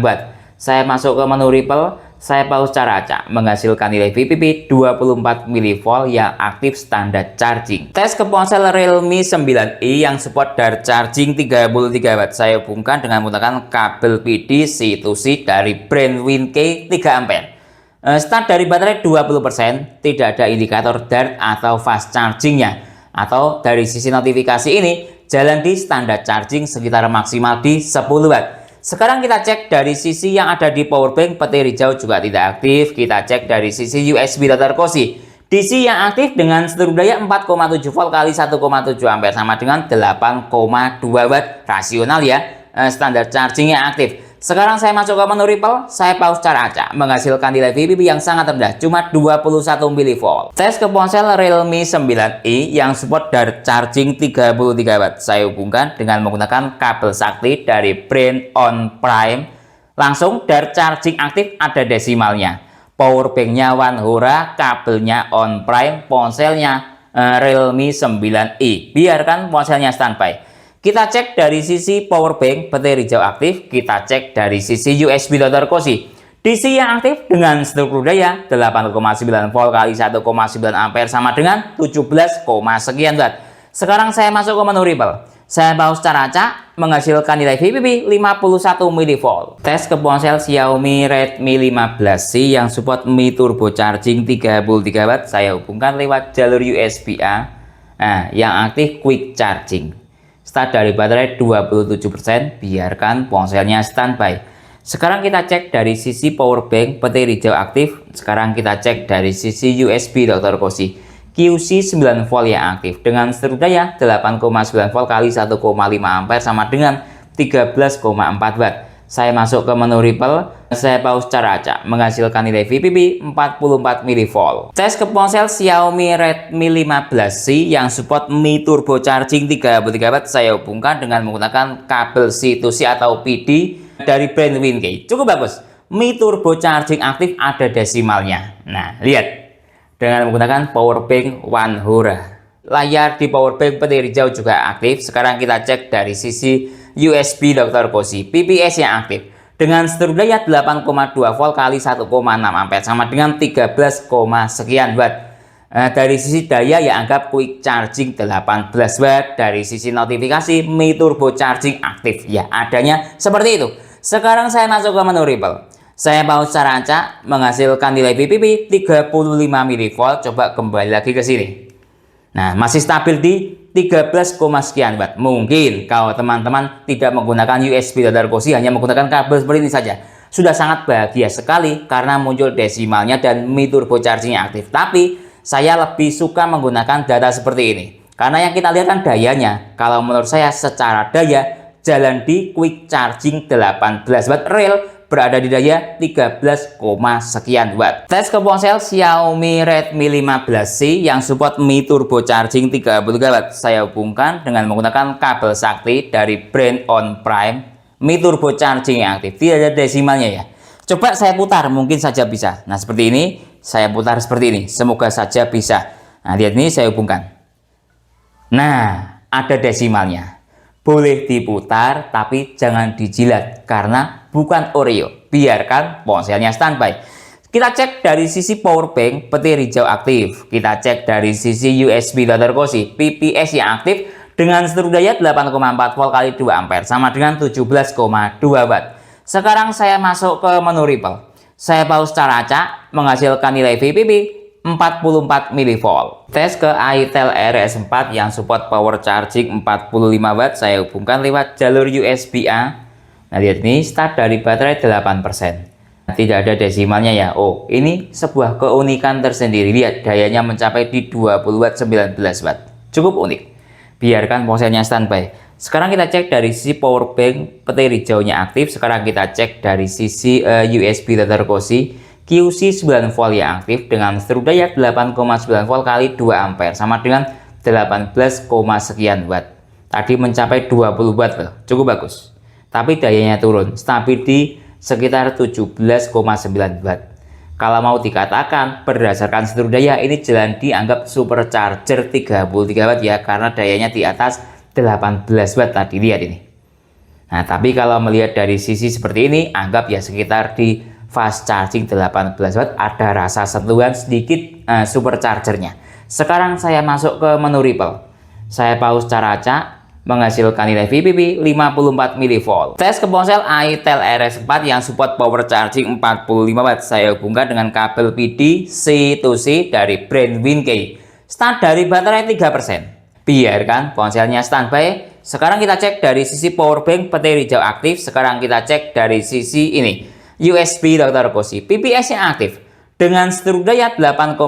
watt. Saya masuk ke menu Ripple, saya pause secara acak, menghasilkan nilai VPP 24 mV yang aktif standar charging. Tes ke ponsel Realme 9i yang support dari charging 33 watt. Saya hubungkan dengan menggunakan kabel PD C2C dari brand Winkey 3 ampere. Start dari baterai 20%, tidak ada indikator dart atau fast chargingnya. Atau dari sisi notifikasi ini, jalan di standar charging sekitar maksimal di 10 watt. Sekarang kita cek dari sisi yang ada di power bank, petir hijau juga tidak aktif. Kita cek dari sisi USB Dr. Cosi DC yang aktif dengan seluruh daya 4,7 volt kali 1,7 ampere sama dengan 8,2 watt. Rasional ya, standar charging yang aktif. Sekarang saya masuk ke menu Ripple, saya pause secara acak, menghasilkan nilai VPP yang sangat rendah, cuma 21 mV. Tes ke ponsel Realme 9i yang support dari charging 33 watt. Saya hubungkan dengan menggunakan kabel sakti dari brand On Prime. Langsung dari charging aktif ada desimalnya. Power banknya One Hora, kabelnya On Prime, ponselnya Realme 9i. Biarkan ponselnya standby. Kita cek dari sisi power bank, petir hijau aktif. Kita cek dari sisi USB Dr. Cosi DC yang aktif dengan seluruh daya 8,9 volt kali 1,9 ampere sama dengan 17, sekian watt. Sekarang saya masuk ke menu Ripple. Saya pause secara acak, menghasilkan nilai VPP 51 mV. Tes ke ponsel Xiaomi Redmi 15C yang support Mi Turbo Charging 33 watt. Saya hubungkan lewat jalur USB-A. Nah, yang aktif Quick Charging. Start dari baterai 27%, biarkan ponselnya standby. Sekarang kita cek dari sisi power bank, petir hijau aktif. Sekarang kita cek dari sisi USB Dr. Cosi QC 9 volt yang aktif dengan seluruh daya 8,9 volt kali 1,5 ampere sama dengan 13,4 watt. Saya masuk ke menu Ripple, saya pause secara acak, menghasilkan nilai VPP 44 mV. Tes ke ponsel Xiaomi Redmi 15C yang support Mi Turbo Charging 33 watt. Saya hubungkan dengan menggunakan kabel C2C atau PD dari brand Winkey. Cukup bagus. Mi Turbo Charging aktif ada desimalnya. Nah, lihat. Dengan menggunakan power bank One Hora. Layar di power bank petir hijau juga aktif. Sekarang kita cek dari sisi USB Dr. Cosi PPS yang aktif dengan seluruh daya 8,2 volt kali 1,6 ampere sama dengan 13, sekian watt. Dari sisi daya ya anggap quick charging 18 watt. Dari sisi notifikasi Mi Turbo Charging aktif ya, adanya seperti itu. Sekarang saya masuk ke menu Ripple. Saya pause cara acak menghasilkan nilai VPP 35 mV. Coba kembali lagi ke sini. Nah, masih stabil di 13, sekian watt. Mungkin kalau teman-teman tidak menggunakan USB Data Recossi, hanya menggunakan kabel seperti ini saja, sudah sangat bahagia sekali karena muncul desimalnya dan Mi Turbo Charging aktif. Tapi saya lebih suka menggunakan data seperti ini karena yang kita lihat kan dayanya. Kalau menurut saya secara daya, jalan di quick charging 18 watt real berada di daya 13, sekian watt. Tes ke ponsel Xiaomi Redmi 15C yang support Mi Turbo Charging 33 watt. Saya hubungkan dengan menggunakan kabel sakti dari brand On Prime. Mi Turbo Charging yang aktif, tidak ada desimalnya ya. Coba saya putar, mungkin saja bisa. Nah seperti ini, saya putar seperti ini, semoga saja bisa. Nah lihat ini, saya hubungkan. Nah, ada desimalnya. Boleh diputar tapi jangan dijilat karena bukan Oreo. Biarkan ponselnya standby. Kita cek dari sisi power bank, petir hijau aktif. Kita cek dari sisi USB Data Recossi, PPS yang aktif dengan seluruh daya 8,4 volt kali 2 ampere sama dengan 17,2 watt. Sekarang saya masuk ke menu Ripple. Saya pause cara acak menghasilkan nilai VPP 44 mV. Tes ke itel RS4 yang support power charging 45 watt. Saya hubungkan lewat jalur USB-A. Nah lihat ini, start dari baterai 8%. Tidak ada desimalnya ya. Oh, ini sebuah keunikan tersendiri. Lihat, dayanya mencapai di 20 watt 19 watt. Cukup unik. Biarkan ponselnya standby. Sekarang kita cek dari sisi power bank, petir hijaunya aktif. Sekarang kita cek dari sisi USB Data Recossi, QC 9 volt yang aktif dengan seluruh daya 8,9 volt kali 2 ampere sama dengan 18, sekian watt. Tadi mencapai 20 watt loh, cukup bagus. Tapi dayanya turun, stabil di sekitar 17,9 watt. Kalau mau dikatakan berdasarkan seluruh daya, ini jalan dianggap supercharger 33 watt ya, karena dayanya di atas 18 watt tadi, lihat ini. Nah tapi kalau melihat dari sisi seperti ini, anggap ya sekitar di fast charging 18 watt, ada rasa sentuhan sedikit superchargernya. Sekarang saya masuk ke menu Ripple. Saya pause cara acak menghasilkan nilai VPP 54 mV. Tes ke ponsel itel RS4 yang support power charging 45 watt. Saya hubungkan dengan kabel PD C2C dari brand Winkey. Start dari baterai 3%. Biarkan ponselnya standby. Sekarang kita cek dari sisi power bank, petir hijau aktif. Sekarang kita cek dari sisi ini, USB Data Recossi, PPS yang aktif dengan seluruh daya 8,5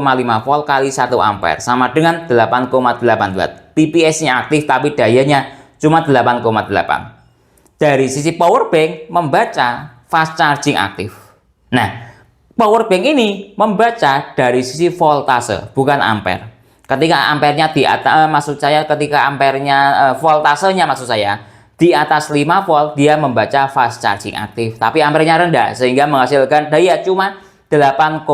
volt kali 1 ampere sama dengan 8,8 watt. PPS nya aktif tapi dayanya cuma 8,8. Dari sisi power bank membaca fast charging aktif. Nah, power bank ini membaca dari sisi voltase bukan ampere. Ketika ampernya di atas, maksud saya ketika ampernya voltasenya maksud saya di atas 5 volt, dia membaca fast charging aktif, tapi ampernya rendah sehingga menghasilkan daya cuma 8,9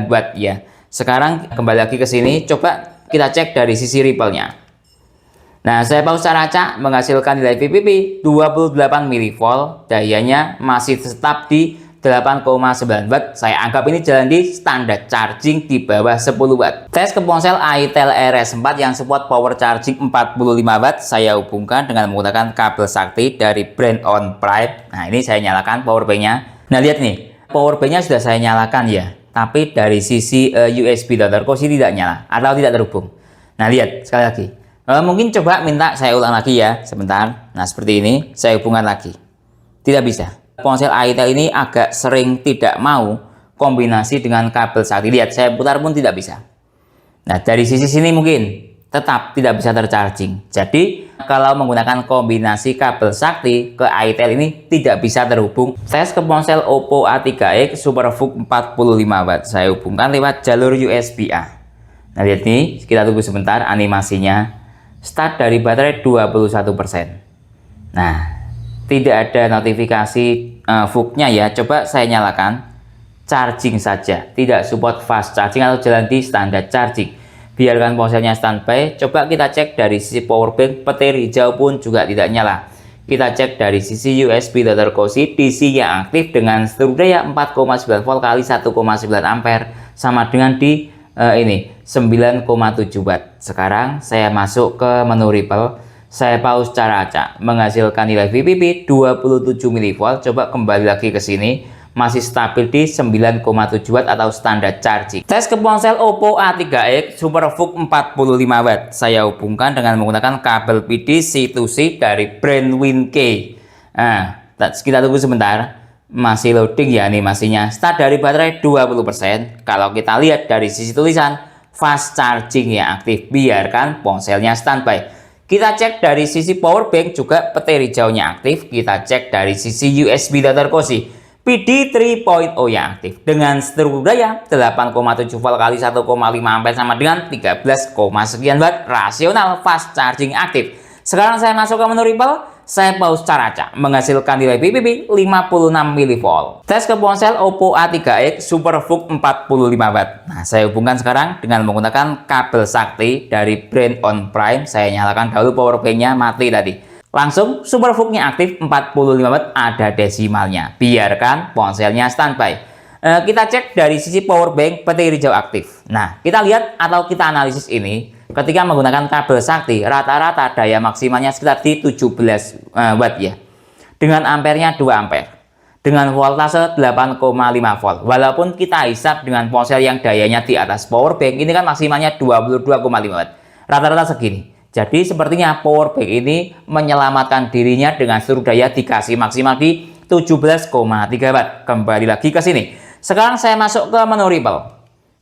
watt ya. Sekarang kembali lagi ke sini, coba kita cek dari sisi Ripple-nya. Nah, saya pause cara acak menghasilkan nilai VPP 28 mV, dayanya masih tetap di 8,9 watt. Saya anggap ini jalan di standar charging di bawah 10 watt. Tes ke ponsel itel RS4 yang support power charging 45 watt. Saya hubungkan dengan menggunakan kabel sakti dari brand On Prime. Nah ini saya nyalakan power bank-nya. Nah lihat nih, power bank-nya sudah saya nyalakan ya, tapi dari sisi USB Data Recossi tidak nyala atau tidak terhubung. Nah lihat sekali lagi, mungkin coba minta saya ulang lagi ya sebentar. Nah seperti ini, saya hubungkan lagi, tidak bisa. Ponsel itel ini agak sering tidak mau kombinasi dengan kabel sakti. Lihat, saya putar pun tidak bisa. Nah dari sisi sini mungkin tetap tidak bisa tercharging. Jadi kalau menggunakan kombinasi kabel sakti ke itel ini tidak bisa terhubung. Tes ke ponsel Oppo A3x SuperVOOC 45 watt. Saya hubungkan lewat jalur USB-A. Nah lihat nih, kita tunggu sebentar animasinya. Start dari baterai 21%. Nah tidak ada notifikasi VOOC-nya ya. Coba saya nyalakan, charging saja, tidak support fast charging atau jalan di standar charging. Biarkan ponselnya standby. Coba kita cek dari sisi power bank, petir hijau pun juga tidak nyala. Kita cek dari sisi USB Dr. Cozy, DC-nya aktif dengan seluruh daya 4,9 volt kali 1,9 ampere sama dengan di ini 9,7 watt. Sekarang saya masuk ke menu Ripple, saya pause cara acak, menghasilkan nilai VPP 27 mV. Coba kembali lagi ke sini, masih stabil di 9,7 watt atau standar charging. Tes ke ponsel Oppo A3X SuperVOOC 45 watt. Saya hubungkan dengan menggunakan kabel PD C2C dari brand WinK. Nah, kita tunggu sebentar. Masih loading ya animasinya. Start dari baterai 20%. Kalau kita lihat dari sisi tulisan, fast charging yang aktif. Biarkan ponselnya standby. Kita cek dari sisi power bank juga petir hijaunya aktif. Kita cek dari sisi USB Dr. Cozy. PD 3.0 yang aktif dengan seluruh daya 8,7 volt kali 1,5 ampere sama dengan 13, sekian watt, rasional, fast charging aktif. Sekarang saya masuk ke menu Ripple, saya pause cara acak, menghasilkan nilai VPP 56 mV. Tes ke ponsel Oppo A3X SuperVOOC 45 watt. Nah, saya hubungkan sekarang dengan menggunakan kabel sakti dari brand On Prime. Saya nyalakan dahulu power banknya, mati tadi. Langsung SuperVOOC-nya aktif 45 watt, ada desimalnya. Biarkan ponselnya standby. Kita cek dari sisi power bank petir hijau aktif. Nah, kita lihat atau kita analisis ini ketika menggunakan kabel sakti, rata-rata daya maksimalnya sekitar di 17 watt ya. Dengan ampernya 2 ampere. Dengan voltase 8,5 volt. Walaupun kita hisap dengan ponsel yang dayanya di atas power bank, ini kan maksimalnya 22,5 watt. Rata-rata segini. Jadi sepertinya power bank ini menyelamatkan dirinya dengan seluruh daya dikasih maksimal di 17,3 watt. Kembali lagi ke sini. Sekarang saya masuk ke menu Ripple.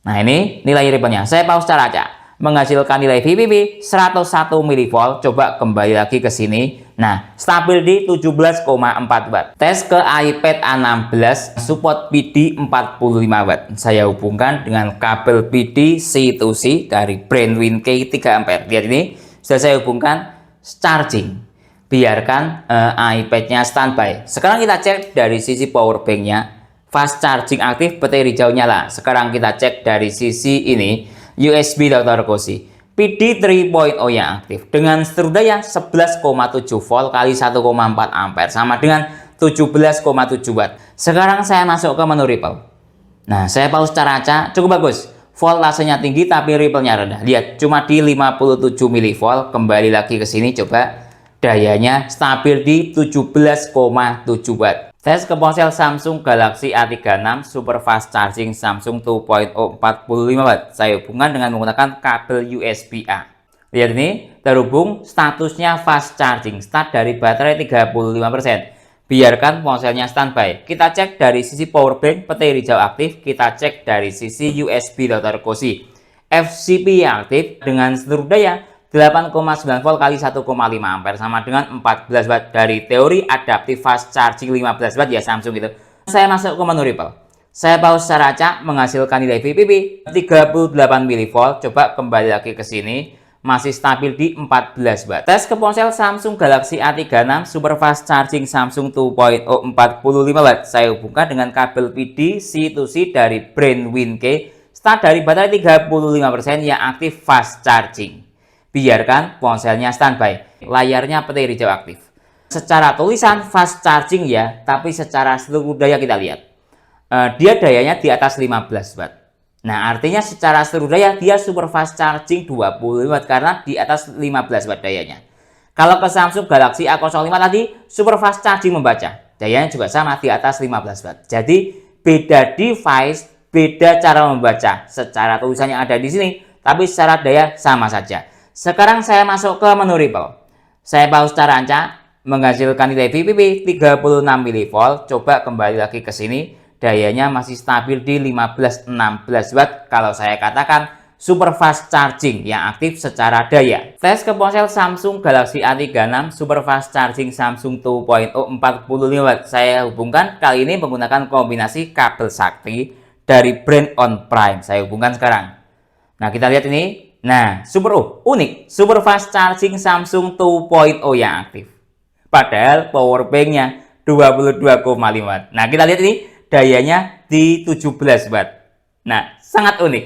Nah, ini nilai Ripple-nya. Saya pause cara acak. Menghasilkan nilai VPP 101 mV. Coba kembali lagi ke sini. Nah, stabil di 17,4 watt. Tes ke iPad A16 support PD 45 watt. Saya hubungkan dengan kabel PD C2C dari brand WinK 3 ampere. Lihat ini. Sudah saya hubungkan, charging. Biarkan iPad-nya standby. Sekarang kita cek dari sisi power bank-nya, fast charging aktif, petir hijau nyala. Sekarang kita cek dari sisi ini, USB Dr. Cozy. PD 3.0 yang aktif dengan seluruh daya 11,7 volt kali 1,4 ampere sama dengan 17,7 watt. Sekarang saya masuk ke menu Ripple. Nah, saya pause cara acak, cukup bagus. Voltasenya tinggi tapi Ripple-nya rendah. Lihat, cuma di 57 mV. Kembali lagi ke sini, coba dayanya stabil di 17,7 watt. Tes ke ponsel Samsung Galaxy A36 Super Fast Charging Samsung 2.0 45 watt. Saya hubungkan dengan menggunakan kabel USB-A. Lihat ini, terhubung, statusnya fast charging. Start dari baterai 35%. Biarkan ponselnya standby. Kita cek dari sisi power bank petir hijau aktif. Kita cek dari sisi USB Dr. Cozy. FCP yang aktif dengan seluruh daya 8,9 volt kali 1,5 ampere sama dengan 14 watt. Dari teori adaptif fast charging 15 watt ya Samsung gitu. Saya masuk ke menu Ripple. Saya pause secara acak, menghasilkan nilai VPP 38 mV. Coba kembali lagi ke sini. Masih stabil di 14 watt. Tes ke ponsel Samsung Galaxy A36 Super Fast Charging Samsung 2.0 45 watt. Saya hubungkan dengan kabel PD C2C dari brand WinK. Start dari baterai 35% yang aktif fast charging. Biarkan ponselnya standby. Layarnya petir hijau aktif. Secara tulisan fast charging ya, tapi secara seluruh daya kita lihat. Dia dayanya di atas 15 watt. Nah, artinya secara seluruh daya dia super fast charging 20 watt karena di atas 15 watt dayanya. Kalau ke Samsung Galaxy A05 tadi super fast charging membaca, dayanya juga sama di atas 15 watt. Jadi beda device, beda cara membaca. Secara tulisan yang ada di sini, tapi secara daya sama saja. Sekarang saya masuk ke menu Ripple. Saya pause cara acak, menghasilkan nilai VPP 36 mV. Coba kembali lagi ke sini. Dayanya masih stabil di 15-16 watt kalau saya katakan super fast charging yang aktif secara daya. Tes ke ponsel Samsung Galaxy A36 super fast charging Samsung 2.0 45 watt. Saya hubungkan kali ini menggunakan kombinasi kabel sakti dari brand On Prime. Saya hubungkan sekarang. Nah, kita lihat ini. Nah, unik. Super fast charging Samsung 2.0 yang aktif. Padahal power bank-nya 22,5 watt. Nah, kita lihat ini. Dayanya di 17 watt. Nah, sangat unik.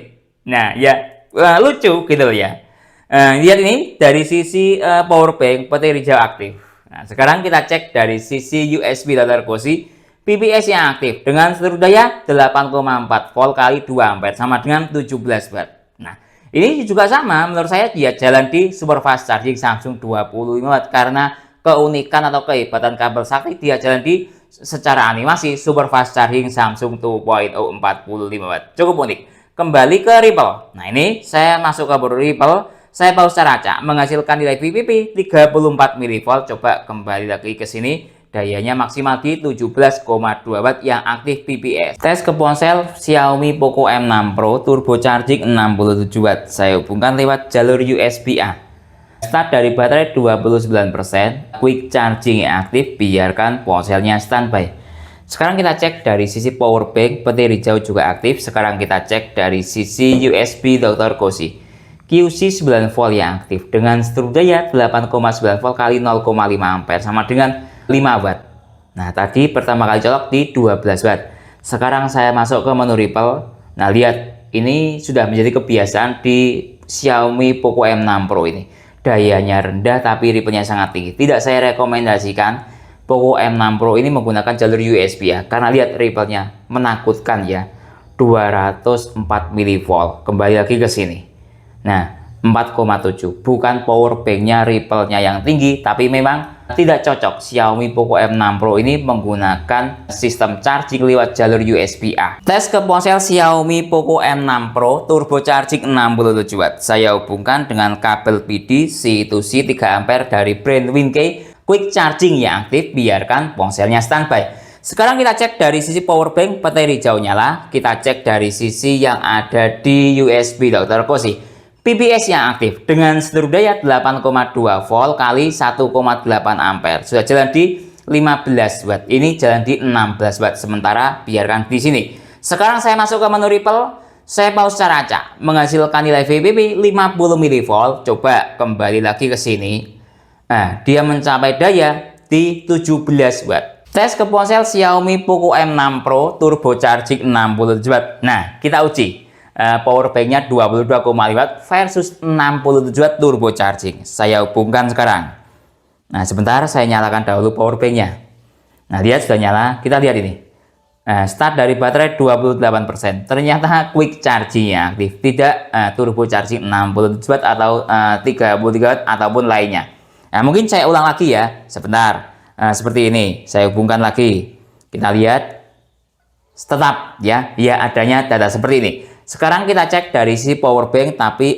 Nah, ya lucu gitu ya. Lihat ini dari sisi power bank petir hijau aktif. Nah, sekarang kita cek dari sisi USB daftar Kosi, PPS yang aktif dengan seluruh daya 8,4 volt kali 2 ampere sama dengan 17 watt. Nah, ini juga sama, menurut saya dia jalan di super fast charging Samsung 25 watt karena keunikan atau kehebatan kabel sakti dia jalan di secara animasi super fast charging Samsung 2.0 45 watt. Cukup unik. Kembali ke Ripple. Nah, ini saya masuk ke Ripple. Saya pause secara acak, menghasilkan nilai VPP 34 mV. Coba kembali lagi ke sini, dayanya maksimal di 17,2 watt yang aktif PPS. Tes ke ponsel Xiaomi Poco M6 Pro turbo charging 67 watt. Saya hubungkan lewat jalur USB-A. Start dari baterai 29%, quick charging yang aktif, biarkan ponselnya standby. Sekarang kita cek dari sisi power bank, petir hijau juga aktif. Sekarang kita cek dari sisi USB Dr. Kosi. QC 9 volt yang aktif dengan seluruh daya 8,9 volt kali 0,5 ampere sama dengan 5 watt. Nah, tadi pertama kali colok di 12 watt. Sekarang saya masuk ke menu Ripple. Nah, lihat, ini sudah menjadi kebiasaan di Xiaomi Poco M6 Pro ini. Dayanya rendah tapi Ripple-nya sangat tinggi. Tidak saya rekomendasikan Poco M6 Pro ini menggunakan jalur USB ya, karena lihat Ripple-nya menakutkan ya. 204 mV. Kembali lagi ke sini. Nah, 4,7 bukan power bank-nya Ripple-nya yang tinggi, tapi memang tidak cocok. Xiaomi Poco M6 Pro ini menggunakan sistem charging lewat jalur USB-A. Tes ke ponsel Xiaomi Poco M6 Pro turbo charging 67 watt. Saya hubungkan dengan kabel PD C2C 3 ampere dari brand Winkey. Quick charging yang aktif, biarkan ponselnya standby. Sekarang kita cek dari sisi power bank, petir hijau nyala. Kita cek dari sisi yang ada di USB Dr. Kosi. PPS yang aktif dengan seluruh daya 8,2 volt kali 1,8 ampere. Sudah jalan di 15 watt. Ini jalan di 16 watt. Sementara biarkan di sini. Sekarang saya masuk ke menu Ripple. Saya pause secara acak, menghasilkan nilai VPP 50 mV. Coba kembali lagi ke sini. Nah, dia mencapai daya di 17 watt. Tes ke ponsel Xiaomi Poco M6 Pro turbo charging 67 watt. Nah, kita uji. Power bank-nya 22,5 watt versus 67 watt turbo charging. Saya hubungkan sekarang. Nah, sebentar saya nyalakan dahulu power bank-nya. Nah, lihat sudah nyala. Kita lihat ini. Nah, start dari baterai 28%. Ternyata quick charging yang aktif, tidak turbo charging 67 watt atau 33 watt ataupun lainnya. Nah, mungkin saya ulang lagi ya. Sebentar. Seperti ini. Saya hubungkan lagi. Kita lihat. Tetap ya, adanya data seperti ini. Sekarang kita cek dari sisi power bank tapi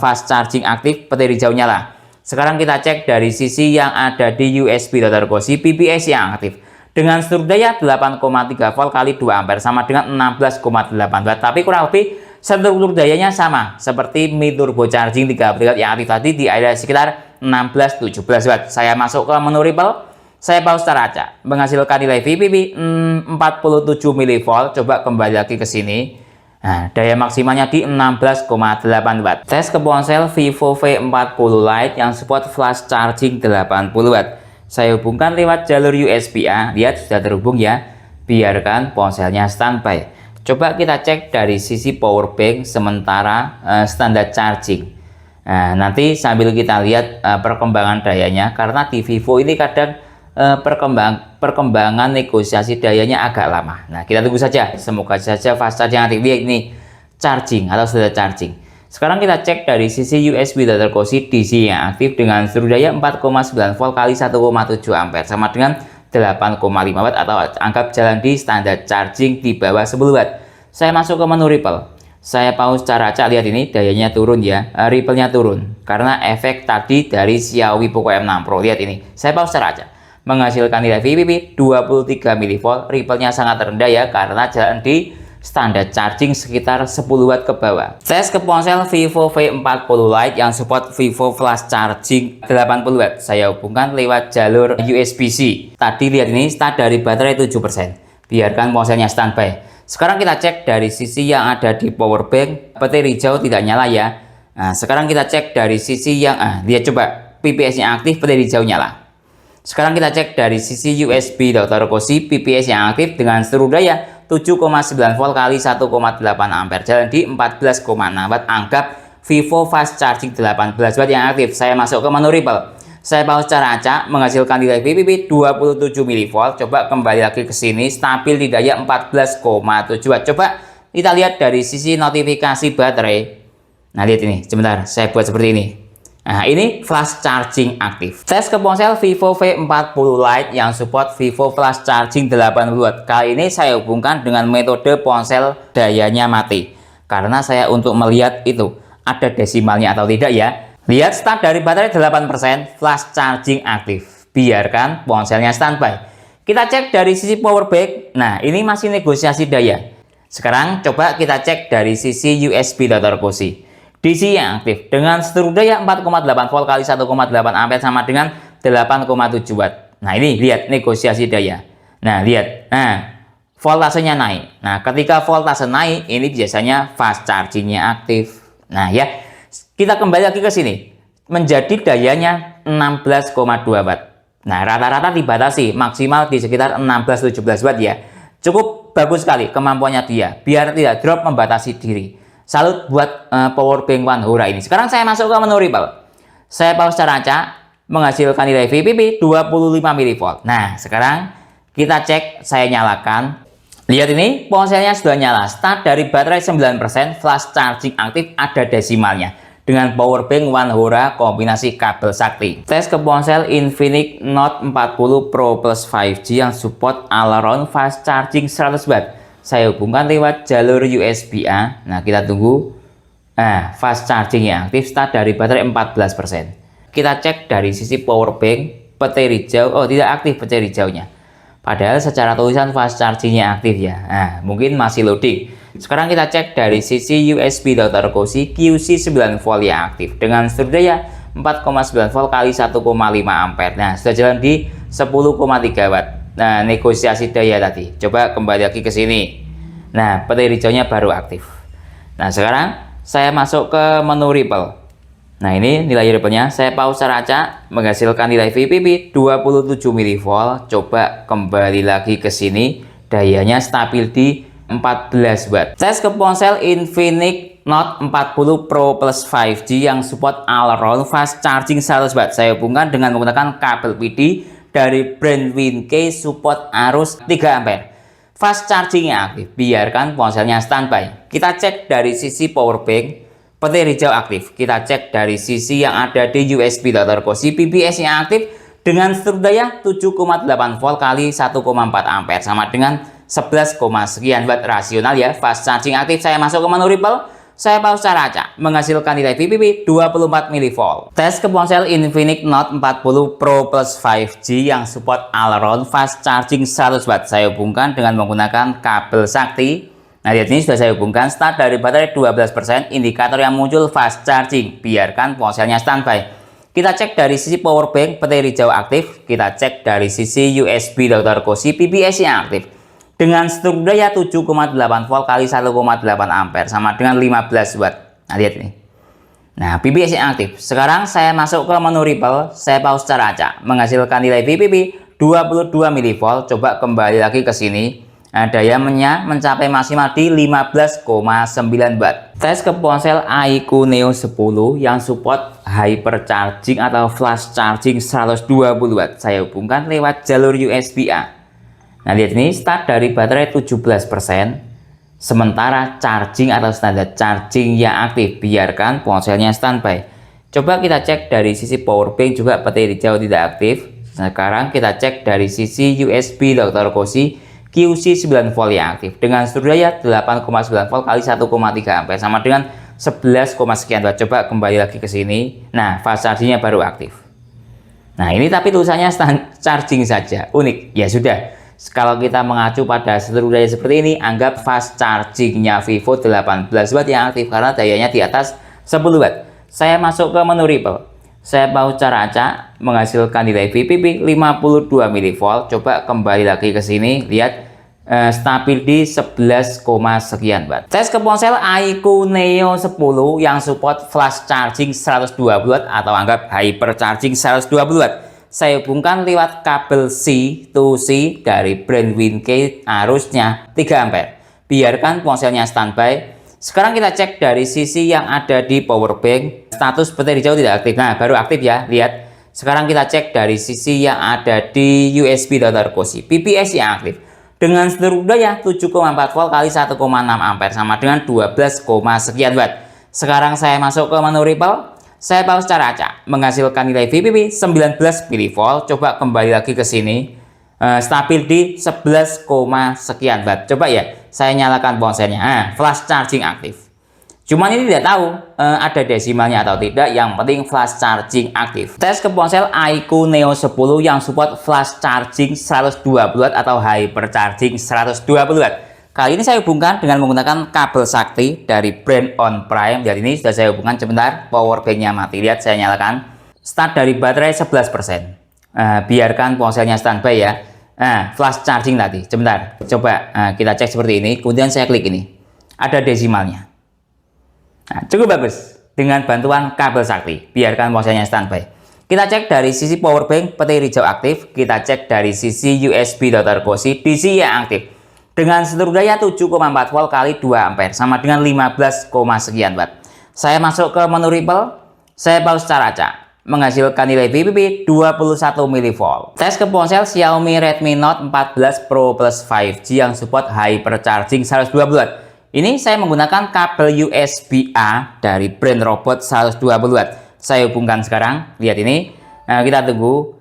fast charging aktif, petir hijau nyala. Sekarang kita cek dari sisi yang ada di USB Dr. Kosi, PPS yang aktif dengan seluruh daya 8,3 volt kali 2 ampere sama dengan 16,8 watt. Tapi kurang lebih struktur dayanya sama seperti Mi Turbo Charging 3 watt yang aktif tadi di area sekitar 16-17 watt. Saya masuk ke menu Ripple. Saya pause secara acak, menghasilkan nilai VPP 47 mV. Coba kembali lagi ke sini. Nah, daya maksimalnya di 16,8 watt. Tes ke ponsel Vivo V40 Lite yang support flash charging 80 watt. Saya hubungkan lewat jalur USB-A. Lihat sudah terhubung ya. Biarkan ponselnya standby. Coba kita cek dari sisi power bank sementara standar charging. Nah, nanti sambil kita lihat perkembangan dayanya, karena di Vivo ini kadang perkembangan negosiasi dayanya agak lama. Nah, kita tunggu saja. Semoga saja fast charging aktif. Lihat ini charging atau sudah charging. Sekarang kita cek dari sisi USB Dr. Kosi DC yang aktif dengan seluruh daya 4,9 volt kali 1,7 ampere sama dengan 8,5 watt atau anggap jalan di standar charging di bawah 10 watt. Saya masuk ke menu Ripple. Saya pause secara acak, lihat ini dayanya turun ya, Ripple-nya turun karena efek tadi dari Xiaomi Poco M6 Pro. Lihat ini. Saya pause secara acak. Menghasilkan nilai VPP 23 mV, Ripple-nya sangat rendah ya karena jalan di standar charging sekitar 10 watt ke bawah. Tes ke ponsel Vivo V40 Lite yang support Vivo Flash Charging 80 watt. Saya hubungkan lewat jalur USB-C. Tadi lihat ini start dari baterai 7%. Biarkan ponselnya standby. Sekarang kita cek dari sisi yang ada di power bank, petir hijau tidak nyala ya. Nah, sekarang kita cek dari sisi yang lihat coba PPS-nya aktif, petir hijau nyala. Sekarang kita cek dari sisi USB Dr. Kosi, PPS yang aktif dengan seluruh daya 7,9 volt kali 1,8 ampere, jalan di 14,6 watt. Anggap Vivo Fast Charging 18 watt yang aktif. Saya masuk ke menu Ripple. saya pause secara acak menghasilkan nilai VPP 27 mV. Coba kembali lagi ke sini, stabil di daya 14,7 Watt. Coba kita lihat dari sisi notifikasi baterai. Nah, lihat ini, sebentar saya buat seperti ini. Nah, ini flash charging aktif. Tes ke ponsel Vivo V40 Lite yang support Vivo flash charging 80 Watt. Kali ini saya hubungkan dengan metode ponsel dayanya mati. Karena saya untuk melihat itu ada desimalnya atau tidak ya. Lihat start dari baterai 8%, flash charging aktif. Biarkan ponselnya standby. Kita cek dari sisi power bank. Nah, ini masih negosiasi daya. Sekarang coba kita cek dari sisi USB daftar kursi. DC yang aktif dengan seluruh daya 4,8 volt kali 1,8 ampere sama dengan 8,7 watt. Nah, ini lihat negosiasi daya. Nah, lihat. Nah, voltasenya naik. Nah, ketika voltase naik, ini biasanya fast chargingnya aktif. Nah, ya. Kita kembali lagi ke sini. Menjadi dayanya 16,2 watt. Nah, rata-rata dibatasi maksimal di sekitar 16-17 watt ya. Cukup bagus sekali kemampuannya dia. Biar tidak drop membatasi diri. Salut buat power bank One Hora ini. Sekarang saya masuk ke menu Ripple. Saya pause secara acak menghasilkan nilai VPP 25 mV. Nah, sekarang kita cek, saya nyalakan. Lihat ini, ponselnya sudah nyala. Start dari baterai 9%, flash charging aktif, ada desimalnya. Dengan power bank One Hora kombinasi kabel sakti. Tes ke ponsel Infinix Note 40 Pro Plus 5G yang support all around fast charging 100 watt. Saya hubungkan lewat jalur USB-A. Nah, kita tunggu. Nah, fast charging yang aktif, start dari baterai 14%. Kita cek dari sisi power bank, peteri hijau. Oh, tidak aktif peteri hijaunya. Padahal secara tulisan fast chargingnya aktif ya. Nah, mungkin masih loading. Sekarang kita cek dari sisi USB daftar kursi QC 9 volt yang aktif dengan seluruh daya 4,9 volt kali 1,5 ampere. Nah, sudah jalan di 10,3 watt. Nah, negosiasi daya tadi. Coba kembali lagi ke sini. Nah, petir hijaunya baru aktif. Nah, sekarang saya masuk ke menu Ripple. Nah, ini nilai Ripple-nya. Saya pause secara acak menghasilkan nilai VPP 27 mV. Coba kembali lagi ke sini. Dayanya stabil di 14 watt. Tes ke ponsel Infinix Note 40 Pro Plus 5G yang support all around fast charging 100 watt. Saya hubungkan dengan menggunakan kabel PD dari brand Wincay, support arus 3 ampere. Fast chargingnya aktif, biarkan ponselnya standby. Kita cek dari sisi power bank, petir hijau aktif. Kita cek dari sisi yang ada di USB daftar kursi, BBS yang aktif dengan seluruh daya 7,8 volt kali 1,4 ampere sama dengan 11, sekian watt rasional ya. Fast charging aktif. Saya masuk ke menu Ripple. Saya pause secara acak menghasilkan nilai VPP 24 mV. Tes ke ponsel Infinix Note 40 Pro Plus 5G yang support all around fast charging 100 watt. Saya hubungkan dengan menggunakan kabel sakti. Nah, lihat ini sudah saya hubungkan. Start dari baterai 12%, indikator yang muncul fast charging. Biarkan ponselnya standby. Kita cek dari sisi power bank, petir hijau aktif. Kita cek dari sisi USB daftar kursi, BBS yang aktif dengan seluruh daya 7,8 volt kali 1,8 ampere sama dengan 15 watt. Nah, lihat ini. Nah, BBS yang aktif. Sekarang saya masuk ke menu Ripple. Saya pause secara acak menghasilkan nilai VPP 22 mV. Coba kembali lagi ke sini. Nah, dayanya mencapai maksimal di 15,9 watt. Tes ke ponsel iQOO Neo 10 yang support hypercharging atau flash charging 120 watt. Saya hubungkan lewat jalur USB-A. Nah, lihat ini, start dari baterai 17%, sementara charging atau standar charging yang aktif, biarkan ponselnya standby. Coba kita cek dari sisi power bank, juga petir hijau tidak aktif. Sekarang kita cek dari sisi USB daftar kursi QC 9 volt yang aktif dengan seluruh daya 8,9 volt kali 1,3 ampere sama dengan 11, sekian watt. Coba kembali lagi ke sini. Nah, fast chargingnya baru aktif. Nah, ini tapi tulisannya stand charging saja, unik. Ya sudah. Kalau kita mengacu pada seluruh daya seperti ini, anggap fast chargingnya Vivo 18 watt yang aktif karena dayanya di atas 10 watt. Saya masuk ke menu Ripple. Saya pause secara acak menghasilkan nilai VPP 52 mV. Coba kembali lagi ke sini, lihat stabil di 11, sekian watt. Tes ke ponsel iQOO Neo 10 yang support flash charging 120 watt atau anggap hyper charging 120 watt. Saya hubungkan lewat kabel C2C dari brand Wincay, arusnya 3 ampere. Biarkan ponselnya standby. Sekarang kita cek dari sisi yang ada di power bank. Status petir hijau tidak aktif. Nah, baru aktif ya. Lihat Sekarang kita cek dari sisi yang ada di USB daftar kosi, PPS yang aktif. Dengan seluruh daya 7,4 volt kali 1,6 ampere sama dengan 12, sekian watt. Sekarang saya masuk ke menu Ripple. Saya pause cara acak, menghasilkan nilai VPP 19 mV. Coba kembali lagi ke sini. Stabil di 11, sekian watt. Coba ya, saya nyalakan ponselnya. Flash charging aktif. Cuman ini tidak tahu ada desimalnya atau tidak, yang penting flash charging aktif. Tes ke ponsel iQOO Neo 10 yang support flash charging 120 watt atau hypercharging 120 watt. Kali ini saya hubungkan dengan menggunakan kabel sakti dari brand On Prime. Jadi ini sudah saya hubungkan, sebentar power banknya mati. Lihat, saya nyalakan. Start dari baterai 11%. Biarkan ponselnya standby ya. Flash charging tadi, sebentar. Coba kita cek seperti ini, kemudian saya klik ini. Ada desimalnya. Nah, cukup bagus dengan bantuan kabel sakti. Biarkan ponselnya standby. Kita cek dari sisi power bank petir hijau aktif. Kita cek dari sisi USB daftar kosi DC yang aktif. Dengan seluruh daya 7,4 volt kali 2 ampere sama dengan 15, sekian watt. Saya masuk ke menu Ripple. Saya pause cara acak, menghasilkan nilai VPP 21 mV. Tes ke ponsel Xiaomi Redmi Note 14 Pro Plus 5G yang support hypercharging 120 watt. Ini saya menggunakan kabel USB-A dari brand Robot 120 watt. Saya hubungkan sekarang. Lihat ini. Nah, kita tunggu.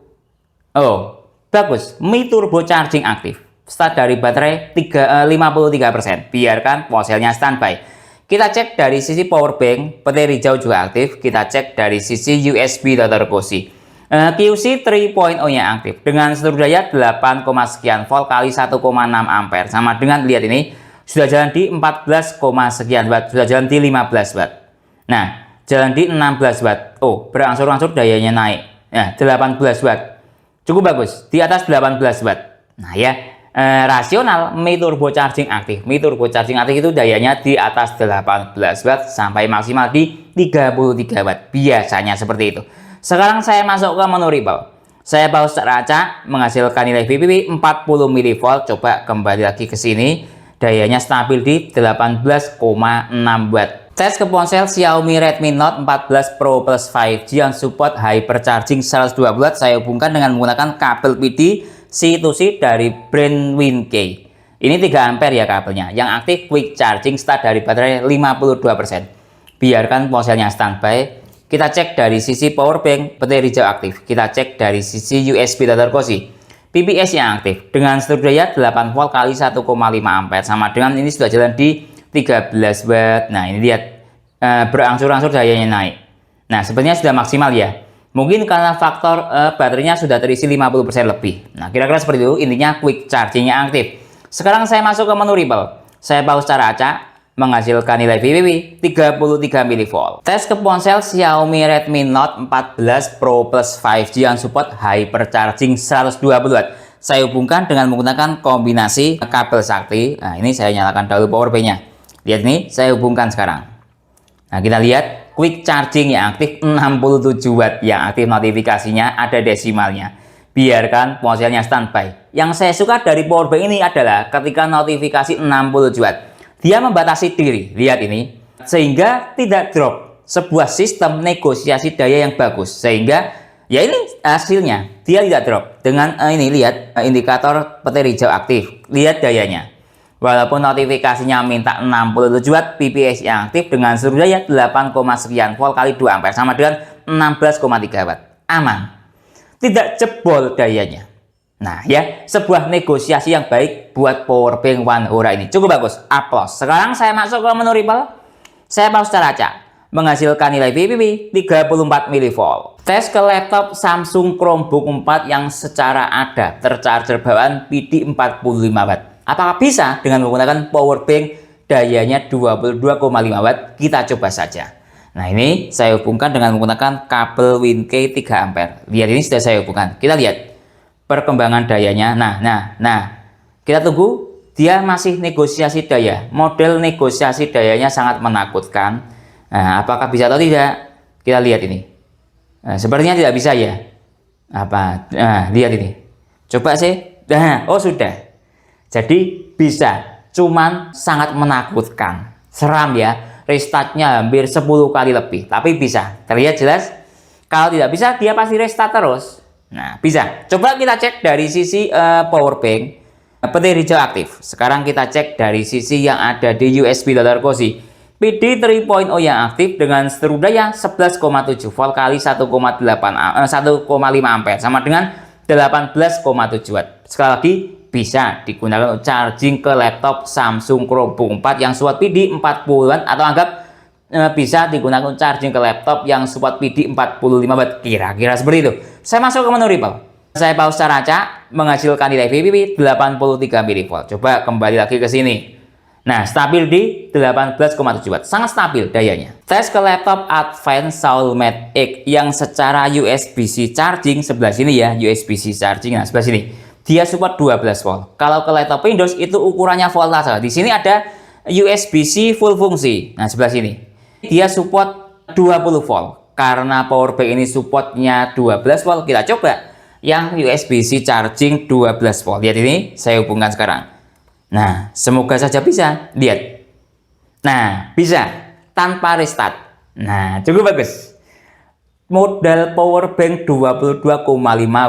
Oh, bagus. Mi Turbo Charging aktif. Start dari baterai 53%. Biarkan ponselnya standby. Kita cek dari sisi power bank. Petir hijau juga aktif. Kita cek dari sisi USB daftar kosi. QC 3.0 yang aktif. Dengan seluruh daya 8, sekian volt kali 1,6 ampere. Sama dengan, lihat ini. Sudah jalan di 14, sekian watt, sudah jalan di 15 watt. Nah, jalan di 16 watt. Oh, berangsur-angsur dayanya naik. Nah, 18 watt. Cukup bagus, di atas 18 watt. Nah ya, rasional Mi Turbo Charging aktif. Mi Turbo Charging aktif itu dayanya di atas 18 watt sampai maksimal di 33 watt. Biasanya seperti itu. Sekarang saya masuk ke menu Ripple. Saya pause cara acak, menghasilkan nilai VPP 40 mV. Coba kembali lagi ke sini. Dayanya stabil di 18,6 watt. Tes ke ponsel Xiaomi Redmi Note 14 Pro Plus 5G yang support hypercharging 120 watt. Saya hubungkan dengan menggunakan kabel PD C2C dari brand WinKey. Ini 3 ampere ya kabelnya. Yang aktif quick charging, start dari baterai 52%. Biarkan ponselnya standby. Kita cek dari sisi power bank petir hijau aktif. Kita cek dari sisi USB daftar kosi. PPS yang aktif dengan seluruh daya 8 volt kali 1,5 ampere sama dengan ini sudah jalan di 13 watt. Nah, ini lihat berangsur-angsur dayanya naik. Nah, sebenarnya sudah maksimal ya. Mungkin karena faktor baterainya sudah terisi 50% lebih. Nah, kira-kira seperti itu. Intinya quick chargingnya aktif. Sekarang saya masuk ke menu Ripple. Saya pause cara acak, menghasilkan nilai VPP 33 mV. Tes ke ponsel Xiaomi Redmi Note 14 Pro Plus 5G yang support hypercharging 120 watt. Saya hubungkan dengan menggunakan kombinasi kabel sakti. Nah, ini saya nyalakan dahulu power bank-nya. Lihat ini, saya hubungkan sekarang. Nah, kita lihat quick charging yang aktif 67 watt. Yang aktif notifikasinya ada desimalnya. Biarkan ponselnya standby. Yang saya suka dari power bank ini adalah ketika notifikasi 67 watt. Dia membatasi diri, lihat ini, sehingga tidak drop. Sebuah sistem negosiasi daya yang bagus, sehingga ya ini hasilnya, dia tidak drop. Dengan ini lihat indikator petir hijau aktif, lihat dayanya. Walaupun notifikasinya minta 67 watt, PPS yang aktif dengan seluruh daya 8, sekian volt kali 2 ampere sama dengan 16,3 watt. Aman, tidak jebol dayanya. Nah ya, sebuah negosiasi yang baik buat power bank One Hora ini. Cukup bagus, aplaus. Sekarang saya masuk ke menu Ripple. Saya pause cara acak, menghasilkan nilai VPP 34 mV. Tes ke laptop Samsung Chromebook 4 yang secara ada tercharger bawaan PD 45 watt. Apakah bisa dengan menggunakan power bank dayanya 22,5 watt? Kita coba saja. Nah, ini saya hubungkan dengan menggunakan kabel WinKey 3 ampere. Lihat, ini sudah saya hubungkan. Kita lihat perkembangan dayanya. Nah, kita tunggu. Dia masih negosiasi daya. Model negosiasi dayanya sangat menakutkan. Nah, apakah bisa atau tidak? Kita lihat ini. Nah, sepertinya tidak bisa ya. Apa? Nah, lihat ini. Coba sih. Nah, oh sudah. Jadi bisa. Cuman sangat menakutkan. Seram ya. Restartnya hampir 10 kali lebih. Tapi bisa. Terlihat jelas. Kalau tidak bisa, dia pasti restart terus. Nah, bisa. Coba kita cek dari sisi power bank, petir hijau aktif. Sekarang kita cek dari sisi yang ada di USB Dr. Cozy. PD 3.0 yang aktif dengan seluruh daya 11,7 volt kali 1,5 ampere sama dengan 18,7 watt. Sekali lagi, bisa digunakan untuk charging ke laptop Samsung Chromebook 4 yang support PD 40-an atau anggap bisa digunakan untuk charging ke laptop yang support PD 45 watt. Kira-kira seperti itu. Saya masuk ke menu Ripple. Saya pause cara acak, menghasilkan nilai VPP 83 mV. Coba kembali lagi ke sini. Nah, stabil di 18,7 watt. Sangat stabil dayanya. Tes ke laptop Advanced Soulmate X yang secara USB-C charging sebelah sini ya, USB-C charging. Nah, sebelah sini. Dia support 12 volt. Kalau ke laptop Windows itu ukurannya voltase. Di sini ada USB-C full fungsi. Nah, sebelah sini. Dia support 20 volt. Karena powerbank ini supportnya 12 volt, kita coba yang USB-C charging 12 volt. Lihat ini, saya hubungkan sekarang. Nah, semoga saja bisa. Lihat. Nah, bisa tanpa restart. Nah, cukup bagus. Modal powerbank 22,5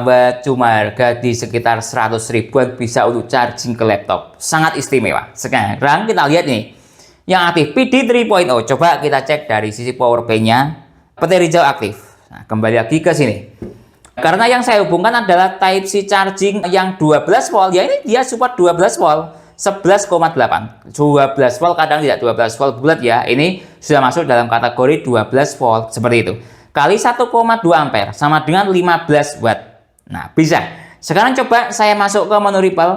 watt cuma harga di sekitar 100 ribuan bisa untuk charging ke laptop. Sangat istimewa. Sekarang kita lihat nih. Yang aktif PD 3.0. Coba kita cek dari sisi powerbank-nya. Petir hijau aktif. Nah, kembali lagi ke sini. Karena yang saya hubungkan adalah Type-C charging yang 12 volt. Ya ini dia support 12 volt. 11,8 12 volt, kadang tidak 12 volt bulat ya, ini sudah masuk dalam kategori 12 volt seperti itu, kali 1,2 ampere sama dengan 15 watt. Nah, bisa. Sekarang coba saya masuk ke menu Ripple.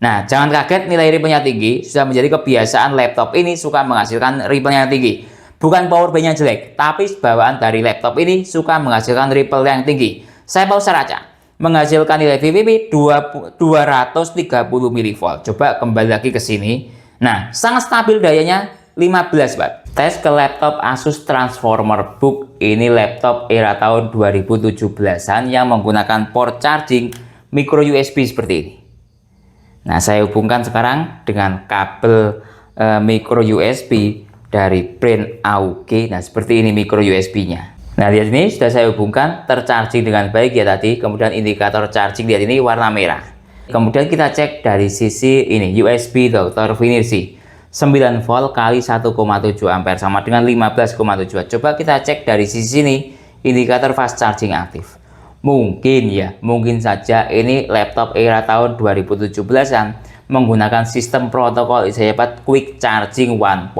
Nah, jangan kaget nilai Ripple-nya tinggi, sudah menjadi kebiasaan laptop ini suka menghasilkan Ripple-nya tinggi. Bukan powerbank-nya jelek, tapi bawaan dari laptop ini suka menghasilkan Ripple yang tinggi. Saya pause saja. Menghasilkan nilai VPP 230 mV. Coba kembali lagi ke sini. Nah, sangat stabil dayanya 15 watt. Tes ke laptop Asus Transformer Book. Ini laptop era tahun 2017-an yang menggunakan port charging micro USB seperti ini. Nah, saya hubungkan sekarang dengan kabel micro USB dari brand AUG. Nah, seperti ini micro USB-nya. Nah, lihat ini sudah saya hubungkan, tercharging dengan baik ya tadi. Kemudian indikator charging lihat ini warna merah. Kemudian kita cek dari sisi ini USB Dr. Finissi 9 volt kali 1,7 ampere sama dengan 15,7 watt. Coba kita cek dari sisi ini indikator fast charging aktif. Mungkin ya, mungkin saja ini laptop era tahun 2017-an menggunakan sistem protokol Ethernet Quick Charging 1.0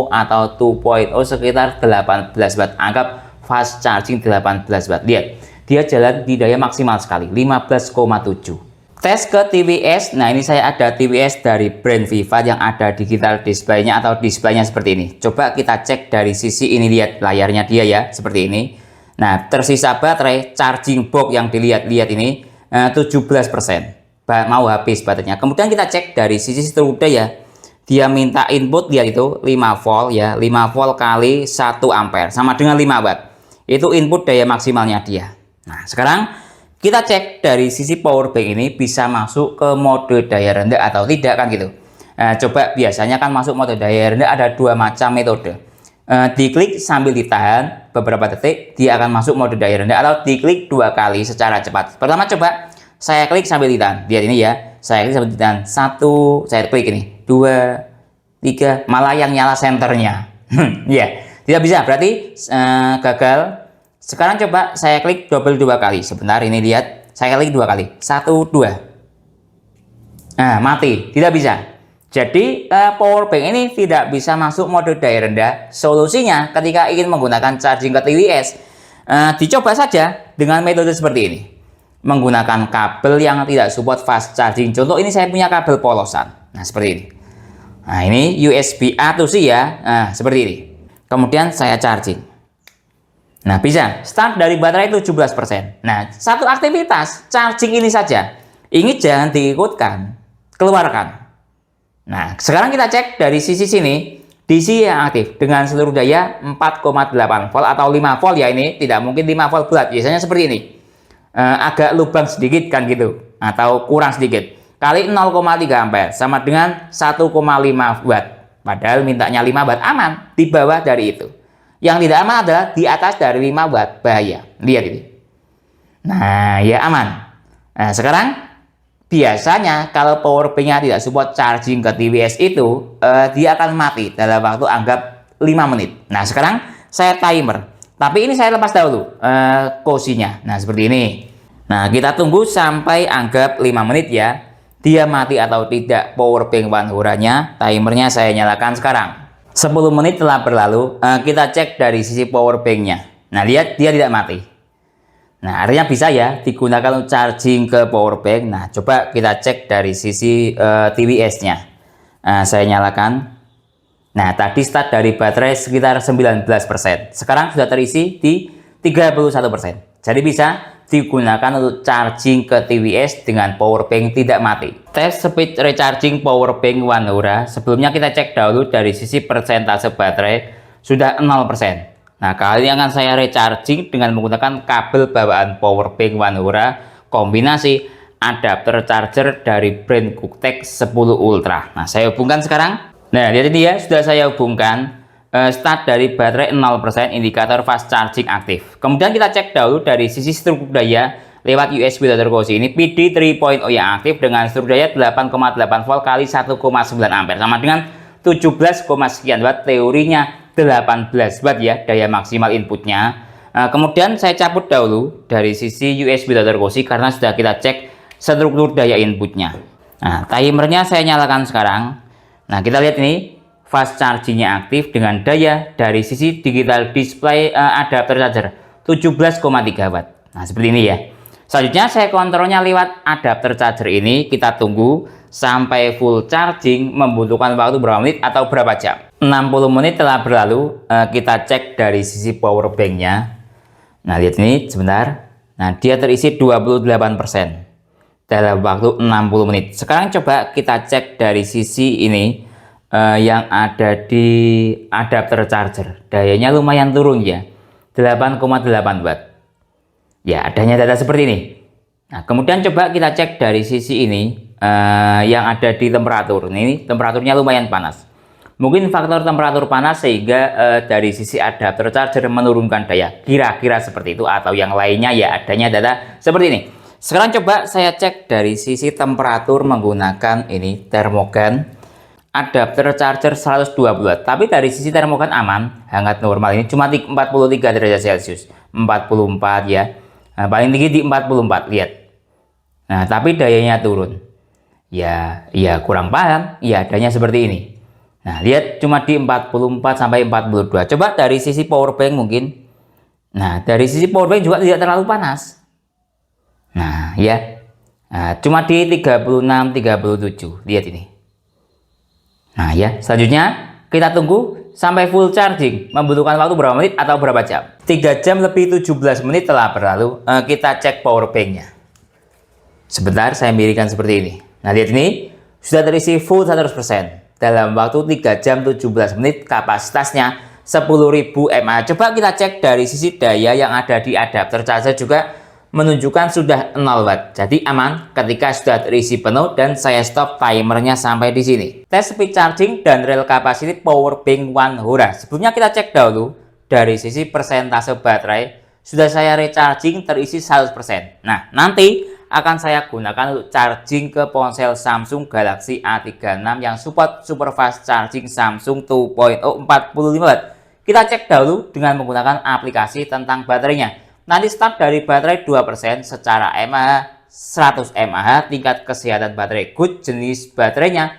atau 2.0 sekitar 18 watt. Anggap fast charging 18 watt. Lihat, dia jalan di daya maksimal sekali 15,7. Tes ke TWS. Nah, ini saya ada TWS dari brand Vivat yang ada digital display-nya atau display-nya seperti ini. Coba kita cek dari sisi ini, lihat layarnya dia ya seperti ini. Nah, tersisa baterai charging box yang dilihat-lihat ini 17%. Mau habis baterainya. Kemudian kita cek dari sisi seluruh daya. Dia minta input, lihat itu 5 volt ya, 5 volt kali 1 ampere sama dengan 5 watt. Itu input daya maksimalnya dia. Nah, sekarang kita cek dari sisi power bank ini bisa masuk ke mode daya rendah atau tidak kan gitu. Nah, coba biasanya kan masuk mode daya rendah ada dua macam metode. Diklik sambil ditahan beberapa detik, dia akan masuk mode daya rendah, atau diklik 2 kali secara cepat. Pertama coba saya klik sambil ditahan. Lihat ini ya, saya klik sambil ditahan. 1, saya klik ini. 2, 3, malah yang nyala senternya. Ya, tidak bisa, berarti gagal. Sekarang coba saya klik double 2 kali. Sebentar, ini lihat, saya klik 2 kali. 1, 2. Nah, mati, tidak bisa. Jadi power bank ini tidak bisa masuk mode daya rendah. Solusinya ketika ingin menggunakan charging ke TWS, dicoba saja dengan metode seperti ini. Menggunakan kabel yang tidak support fast charging. Contoh ini saya punya kabel polosan. Nah, seperti ini. Nah, ini USB A to C ya. Nah, seperti ini. Kemudian saya charging. Nah, bisa start dari baterai 17%. Nah, satu aktivitas charging ini saja. Ini jangan diikutkan, keluarkan. Nah, sekarang kita cek dari sisi sini, DC yang aktif dengan seluruh daya 4,8 volt atau 5 volt ya, ini tidak mungkin 5 volt bulat, biasanya seperti ini. Agak lubang sedikit kan gitu, atau kurang sedikit. Kali 0,3 ampere sama dengan 1,5 watt. Padahal mintanya 5 watt, aman, di bawah dari itu. Yang tidak aman adalah di atas dari 5 watt, bahaya. Lihat ini. Nah, ya aman. Nah, sekarang biasanya kalau power banknya tidak support charging ke TWS itu, dia akan mati dalam waktu anggap 5 menit. Nah, sekarang saya timer. Tapi ini saya lepas dahulu kosinya. Nah, seperti ini. Nah, kita tunggu sampai anggap 5 menit ya. Dia mati atau tidak power bank One Hura-nya. Timernya saya nyalakan sekarang. 10 menit telah berlalu. Kita cek dari sisi power banknya. Nah, lihat dia tidak mati. Nah, artinya bisa ya digunakan untuk charging ke power bank. Nah, coba kita cek dari sisi TWS-nya. Saya nyalakan. Nah, tadi start dari baterai sekitar 19%. Sekarang sudah terisi di 31%. Jadi bisa digunakan untuk charging ke TWS dengan power bank tidak mati. Tes speed recharging power bank One Hura. Sebelumnya kita cek dahulu dari sisi persentase baterai sudah 0%. Nah, kali ini akan saya recharging dengan menggunakan kabel bawaan power bank One Hura kombinasi adapter charger dari brand Googtech 10 Ultra. Nah, saya hubungkan sekarang. Nah, lihat ini ya, sudah saya hubungkan. Start dari baterai 0%, indikator fast charging aktif. Kemudian kita cek dahulu dari sisi struktur daya lewat USB Dr. Cozy. Ini PD 3.0 yang aktif dengan struktur daya 8,8 volt kali 1,9 ampere sama dengan 17, sekian watt. Teorinya 18 watt ya daya maksimal inputnya. Kemudian saya cabut dahulu dari sisi USB Dr. Cozy karena sudah kita cek struktur daya inputnya. Nah, timernya saya nyalakan sekarang. Nah, kita lihat ini fast chargingnya aktif dengan daya dari sisi digital display adapter charger 17,3 watt. Nah, seperti ini ya. Selanjutnya saya kontrolnya lewat adapter charger ini. Kita tunggu sampai full charging, membutuhkan waktu berapa menit atau berapa jam. 60 menit telah berlalu. Kita cek dari sisi power banknya. Nah, lihat ini sebentar. Nah, dia terisi 28% dalam waktu 60 menit. Sekarang coba kita cek dari sisi ini yang ada di adapter charger. Dayanya lumayan turun ya, 8,8 watt. Ya, adanya data seperti ini. Nah, kemudian coba kita cek dari sisi ini yang ada di temperatur. Ini temperaturnya lumayan panas. Mungkin faktor temperatur panas sehingga dari sisi adapter charger menurunkan daya. Kira-kira seperti itu, atau yang lainnya ya adanya data seperti ini. Sekarang coba saya cek dari sisi temperatur menggunakan ini termogan adapter charger 120 watt. Tapi dari sisi termogan aman, hangat normal. Ini cuma 43 derajat Celcius, 44 ya. Nah, paling tinggi di 44, lihat. Nah, tapi dayanya turun. Ya kurang paham. Ya, adanya seperti ini. Nah, lihat cuma di 44 sampai 42. Coba dari sisi power bank mungkin. Nah, dari sisi power bank juga tidak terlalu panas. Nah, ya. Nah, cuma di 36, 37. Lihat ini. Nah ya, selanjutnya kita tunggu sampai full charging. Membutuhkan waktu berapa menit atau berapa jam? 3 jam lebih 17 menit telah berlalu. Kita cek power banknya. Sebentar, saya miringkan seperti ini. Nah, lihat ini sudah terisi full 100%. Dalam waktu 3 jam 17 menit, kapasitasnya 10.000 mAh. Coba kita cek dari sisi daya yang ada di adapter charger juga menunjukkan sudah 0 watt. Jadi aman ketika sudah terisi penuh dan saya stop timernya sampai di sini. Tes speed charging dan real capacity power bank One Hura. Sebelumnya kita cek dahulu dari sisi persentase baterai. Sudah saya recharging terisi 100%. Nah, nanti akan saya gunakan untuk charging ke ponsel Samsung Galaxy A36 yang support super fast charging Samsung 2.0 45 watt. Kita cek dahulu dengan menggunakan aplikasi tentang baterainya. Nanti start dari baterai 2% secara mAh 100 mAh, tingkat kesehatan baterai good, jenis baterainya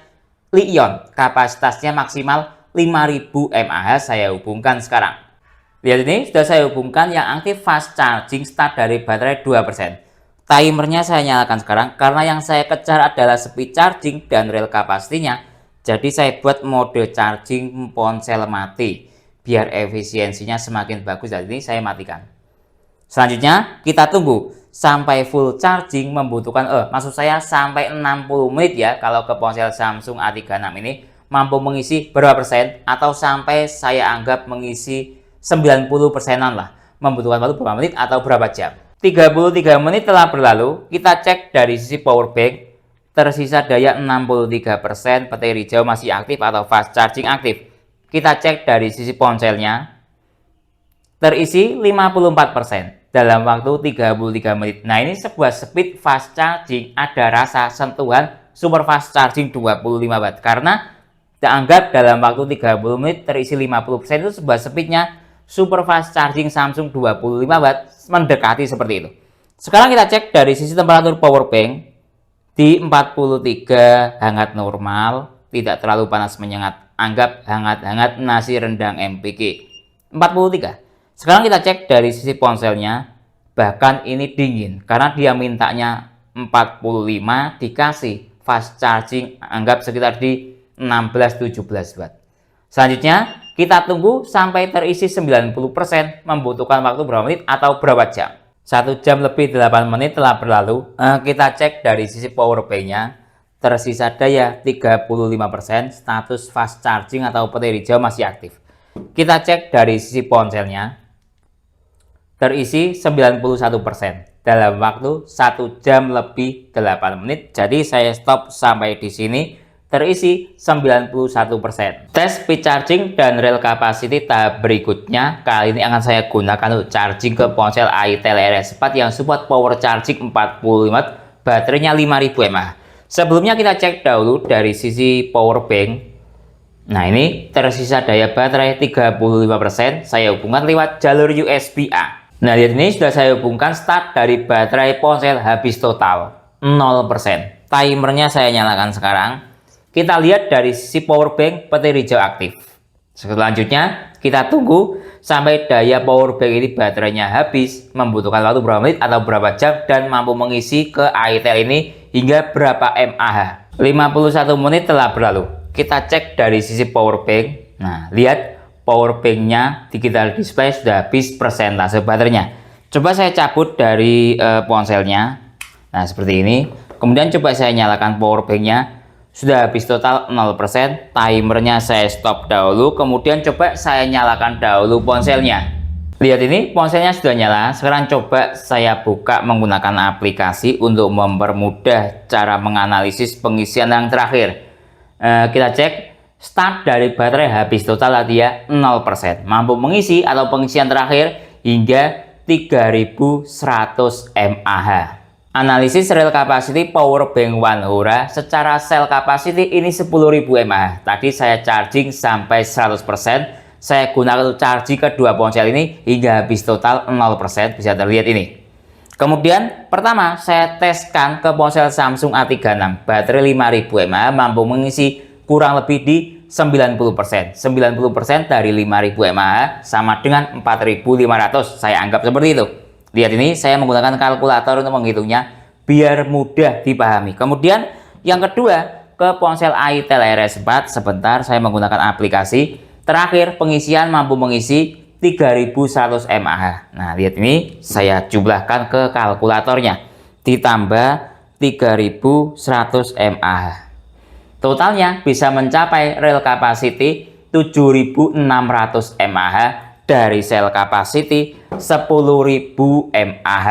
Li-ion, kapasitasnya maksimal 5000 mAh. Saya hubungkan sekarang. Lihat ini sudah saya hubungkan yang aktif fast charging start dari baterai 2%. Timernya saya nyalakan sekarang karena yang saya kejar adalah speed charging dan real capacity-nya. Jadi saya buat mode charging ponsel mati biar efisiensinya semakin bagus. Dan ini saya matikan. Selanjutnya kita tunggu sampai full charging, membutuhkan maksud saya sampai 60 menit ya. Kalau ke ponsel Samsung A36 ini mampu mengisi berapa persen, atau sampai saya anggap mengisi 90%an lah. Membutuhkan waktu berapa menit atau berapa jam. 33 menit telah berlalu. Kita cek dari sisi power bank. Tersisa daya 63%, petir hijau masih aktif atau fast charging aktif. Kita cek dari sisi ponselnya. terisi 54% dalam waktu 33 menit. Nah, ini sebuah speed fast charging, ada rasa sentuhan super fast charging 25 watt karena dianggap dalam waktu 30 menit terisi 50% itu sebuah speednya super fast charging Samsung 25 watt mendekati seperti itu. Sekarang kita cek dari sisi temperatur power bank di 43 hangat normal, tidak terlalu panas menyengat, anggap hangat-hangat nasi rendang MPK. 43. Sekarang kita cek dari sisi ponselnya, bahkan ini dingin karena dia mintanya 45 dikasih fast charging anggap sekitar di 16-17 watt. Selanjutnya kita tunggu sampai terisi 90%, membutuhkan waktu berapa menit atau berapa jam. 1 jam lebih 8 menit telah berlalu. Kita cek dari sisi power bank-nya, tersisa daya 35%, status fast charging atau petir hijau masih aktif. Kita cek dari sisi ponselnya, terisi 91% dalam waktu 1 jam lebih 8 menit. Jadi saya stop sampai di sini, terisi 91%. Tes speed charging dan real capacity tahap berikutnya kali ini akan saya gunakan untuk charging ke ponsel itel RS4 yang support power charging 45 watt, baterainya 5000 mAh. Sebelumnya kita cek dahulu dari sisi power bank. Nah, ini tersisa daya baterai 35%, saya hubungkan lewat jalur USB-A. Nah, lihat ini sudah saya hubungkan, start dari baterai ponsel habis total 0%. Timernya saya nyalakan sekarang. Kita lihat dari sisi power bank petir hijau aktif. Selanjutnya kita tunggu sampai daya power bank ini baterainya habis, membutuhkan waktu berapa menit atau berapa jam dan mampu mengisi ke itel ini hingga berapa mAh. 51 menit telah berlalu. Kita cek dari sisi power bank. Nah, lihat power bank-nya digital display sudah habis persentase baterainya. Coba saya cabut dari ponselnya. Nah, seperti ini. Kemudian coba saya nyalakan power bank-nya. Sudah habis total 0%. Timernya saya stop dahulu. Kemudian coba saya nyalakan dahulu ponselnya. Lihat ini, ponselnya sudah nyala. Sekarang coba saya buka menggunakan aplikasi untuk mempermudah cara menganalisis pengisian yang terakhir. Kita cek. Start dari baterai habis total dia 0%, mampu mengisi atau pengisian terakhir hingga 3100 mAh. Analisis real capacity power bank One Hora secara cell capacity ini 10.000 mAh. Tadi saya charging sampai 100%, saya gunakan untuk charging kedua ponsel ini hingga habis total 0%, bisa terlihat ini. Kemudian pertama saya teskan ke ponsel Samsung A36, baterai 5000 mAh, mampu mengisi kurang lebih di 90%. 90% dari 5000 mAh sama dengan 4500. Saya anggap seperti itu. Lihat ini, saya menggunakan kalkulator untuk menghitungnya biar mudah dipahami. Kemudian yang kedua, ke ponsel itel RS4 sebentar saya menggunakan aplikasi. Terakhir pengisian mampu mengisi 3100 mAh. Nah, lihat ini saya jumlahkan ke kalkulatornya. Ditambah 3100 mAh. Totalnya bisa mencapai real capacity 7600 mAh dari cell capacity 10.000 mAh.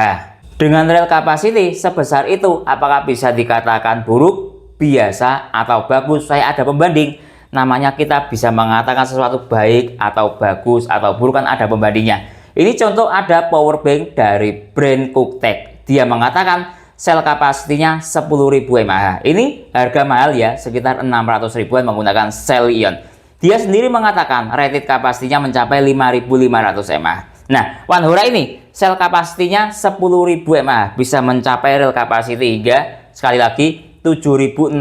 Dengan real capacity sebesar itu, apakah bisa dikatakan buruk, biasa, atau bagus? Saya ada pembanding. Namanya kita bisa mengatakan sesuatu baik atau bagus atau buruk, kan ada pembandingnya. Ini contoh ada power bank dari brand Cooktek. Dia mengatakan sel kapasitinya 10.000 mAh. Ini harga mahal ya, sekitar 600 ribuan menggunakan sel ion. Dia sendiri mengatakan rated kapasitinya mencapai 5.500 mAh. Nah, One Hora ini sel kapasitinya 10.000 mAh, bisa mencapai real capacity hingga sekali lagi 7.600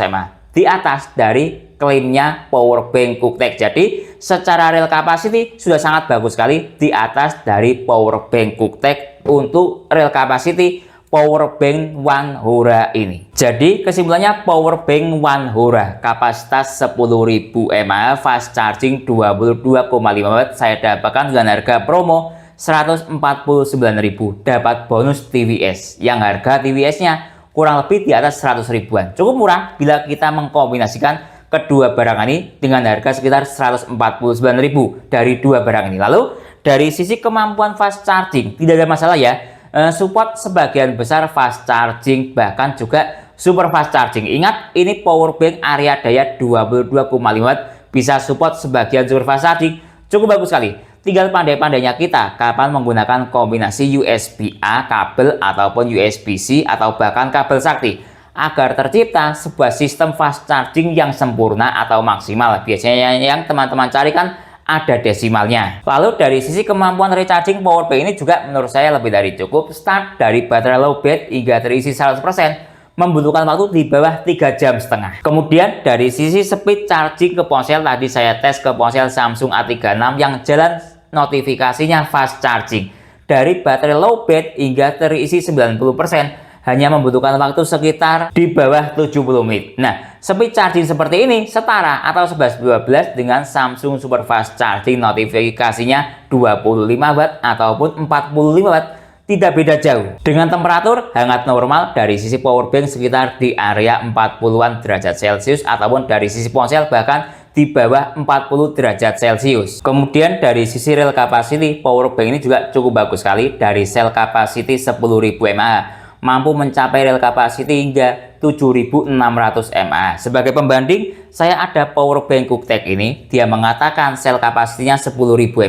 mAh. Di atas dari klaimnya power bank Cooktek. Jadi secara real capacity sudah sangat bagus sekali di atas dari power bank Cooktek untuk real capacity power bank One Hora ini. Jadi kesimpulannya power bank One Hora kapasitas 10.000 mAh, fast charging 22,5 watt saya dapatkan dengan harga promo 149.000, dapat bonus TWS yang harga TWS-nya kurang lebih di atas 100 ribuan. Cukup murah bila kita mengkombinasikan kedua barang ini dengan harga sekitar 149.000 dari dua barang ini. Lalu dari sisi kemampuan fast charging tidak ada masalah ya. Support sebagian besar fast charging, bahkan juga super fast charging. Ingat, ini power bank area daya 22,5 watt, bisa support sebagian super fast charging, cukup bagus sekali. tinggal pandai-pandainya kita kapan menggunakan kombinasi USB-A kabel ataupun USB-C atau bahkan kabel sakti agar tercipta sebuah sistem fast charging yang sempurna atau maksimal. Biasanya yang teman-teman cari kan ada desimalnya. Lalu dari sisi kemampuan recharging powerbank ini juga menurut saya lebih dari cukup. Start dari baterai lowbat hingga terisi 100% membutuhkan waktu di bawah 3,5 jam. Kemudian dari sisi speed charging ke ponsel, tadi saya tes ke ponsel Samsung A36 yang jalan notifikasinya fast charging. Dari baterai lowbat hingga terisi 90% hanya membutuhkan waktu sekitar di bawah 70 menit. Nah, speed charging seperti ini setara atau 11-12 dengan Samsung Super Fast Charging, notifikasinya 25 Watt ataupun 45 Watt. Tidak beda jauh. Dengan temperatur hangat normal dari sisi powerbank sekitar di area 40-an derajat Celcius ataupun dari sisi ponsel bahkan di bawah 40 derajat Celcius. Kemudian dari sisi rel capacity, powerbank ini juga cukup bagus sekali. Dari sel capacity 10.000 mAh mampu mencapai rel capacity hingga 7.600 mAh. Sebagai pembanding, saya ada powerbank Cooktek ini, dia mengatakan sel kapasitinya 10.000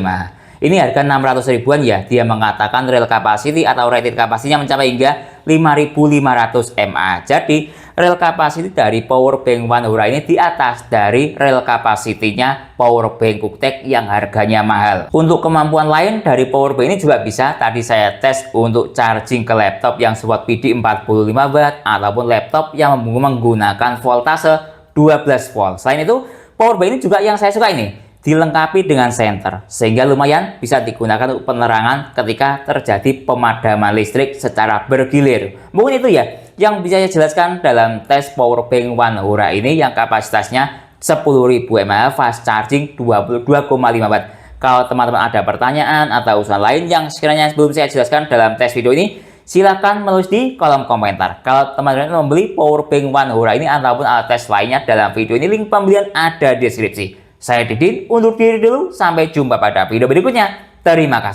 mAh. Ini harga 600 ribuan ya, dia mengatakan rel capacity atau rated capacity-nya mencapai hingga 5.500 mAh. Jadi rel capacity dari powerbank One Hura ini di atas dari rel capacity-nya powerbank Cooktek yang harganya mahal. Untuk kemampuan lain dari powerbank ini juga bisa, tadi saya tes untuk charging ke laptop yang support PD 45 Watt ataupun laptop yang menggunakan voltase 12 volt. Selain itu, powerbank ini juga yang saya suka ini, dilengkapi dengan senter sehingga lumayan bisa digunakan untuk penerangan ketika terjadi pemadaman listrik secara bergilir. Mungkin itu ya yang bisa saya jelaskan dalam tes powerbank One Hura ini yang kapasitasnya 10.000 mAh, fast charging 22,5 Watt. Kalau teman-teman ada pertanyaan atau usulan lain yang sekiranya belum saya jelaskan dalam tes video ini, silahkan menulis di kolom komentar. Kalau teman-teman membeli powerbank One Hura ini ataupun alat tes lainnya dalam video ini, link pembelian ada di deskripsi. Saya Didin, undur diri dulu. Sampai jumpa pada video berikutnya. Terima kasih.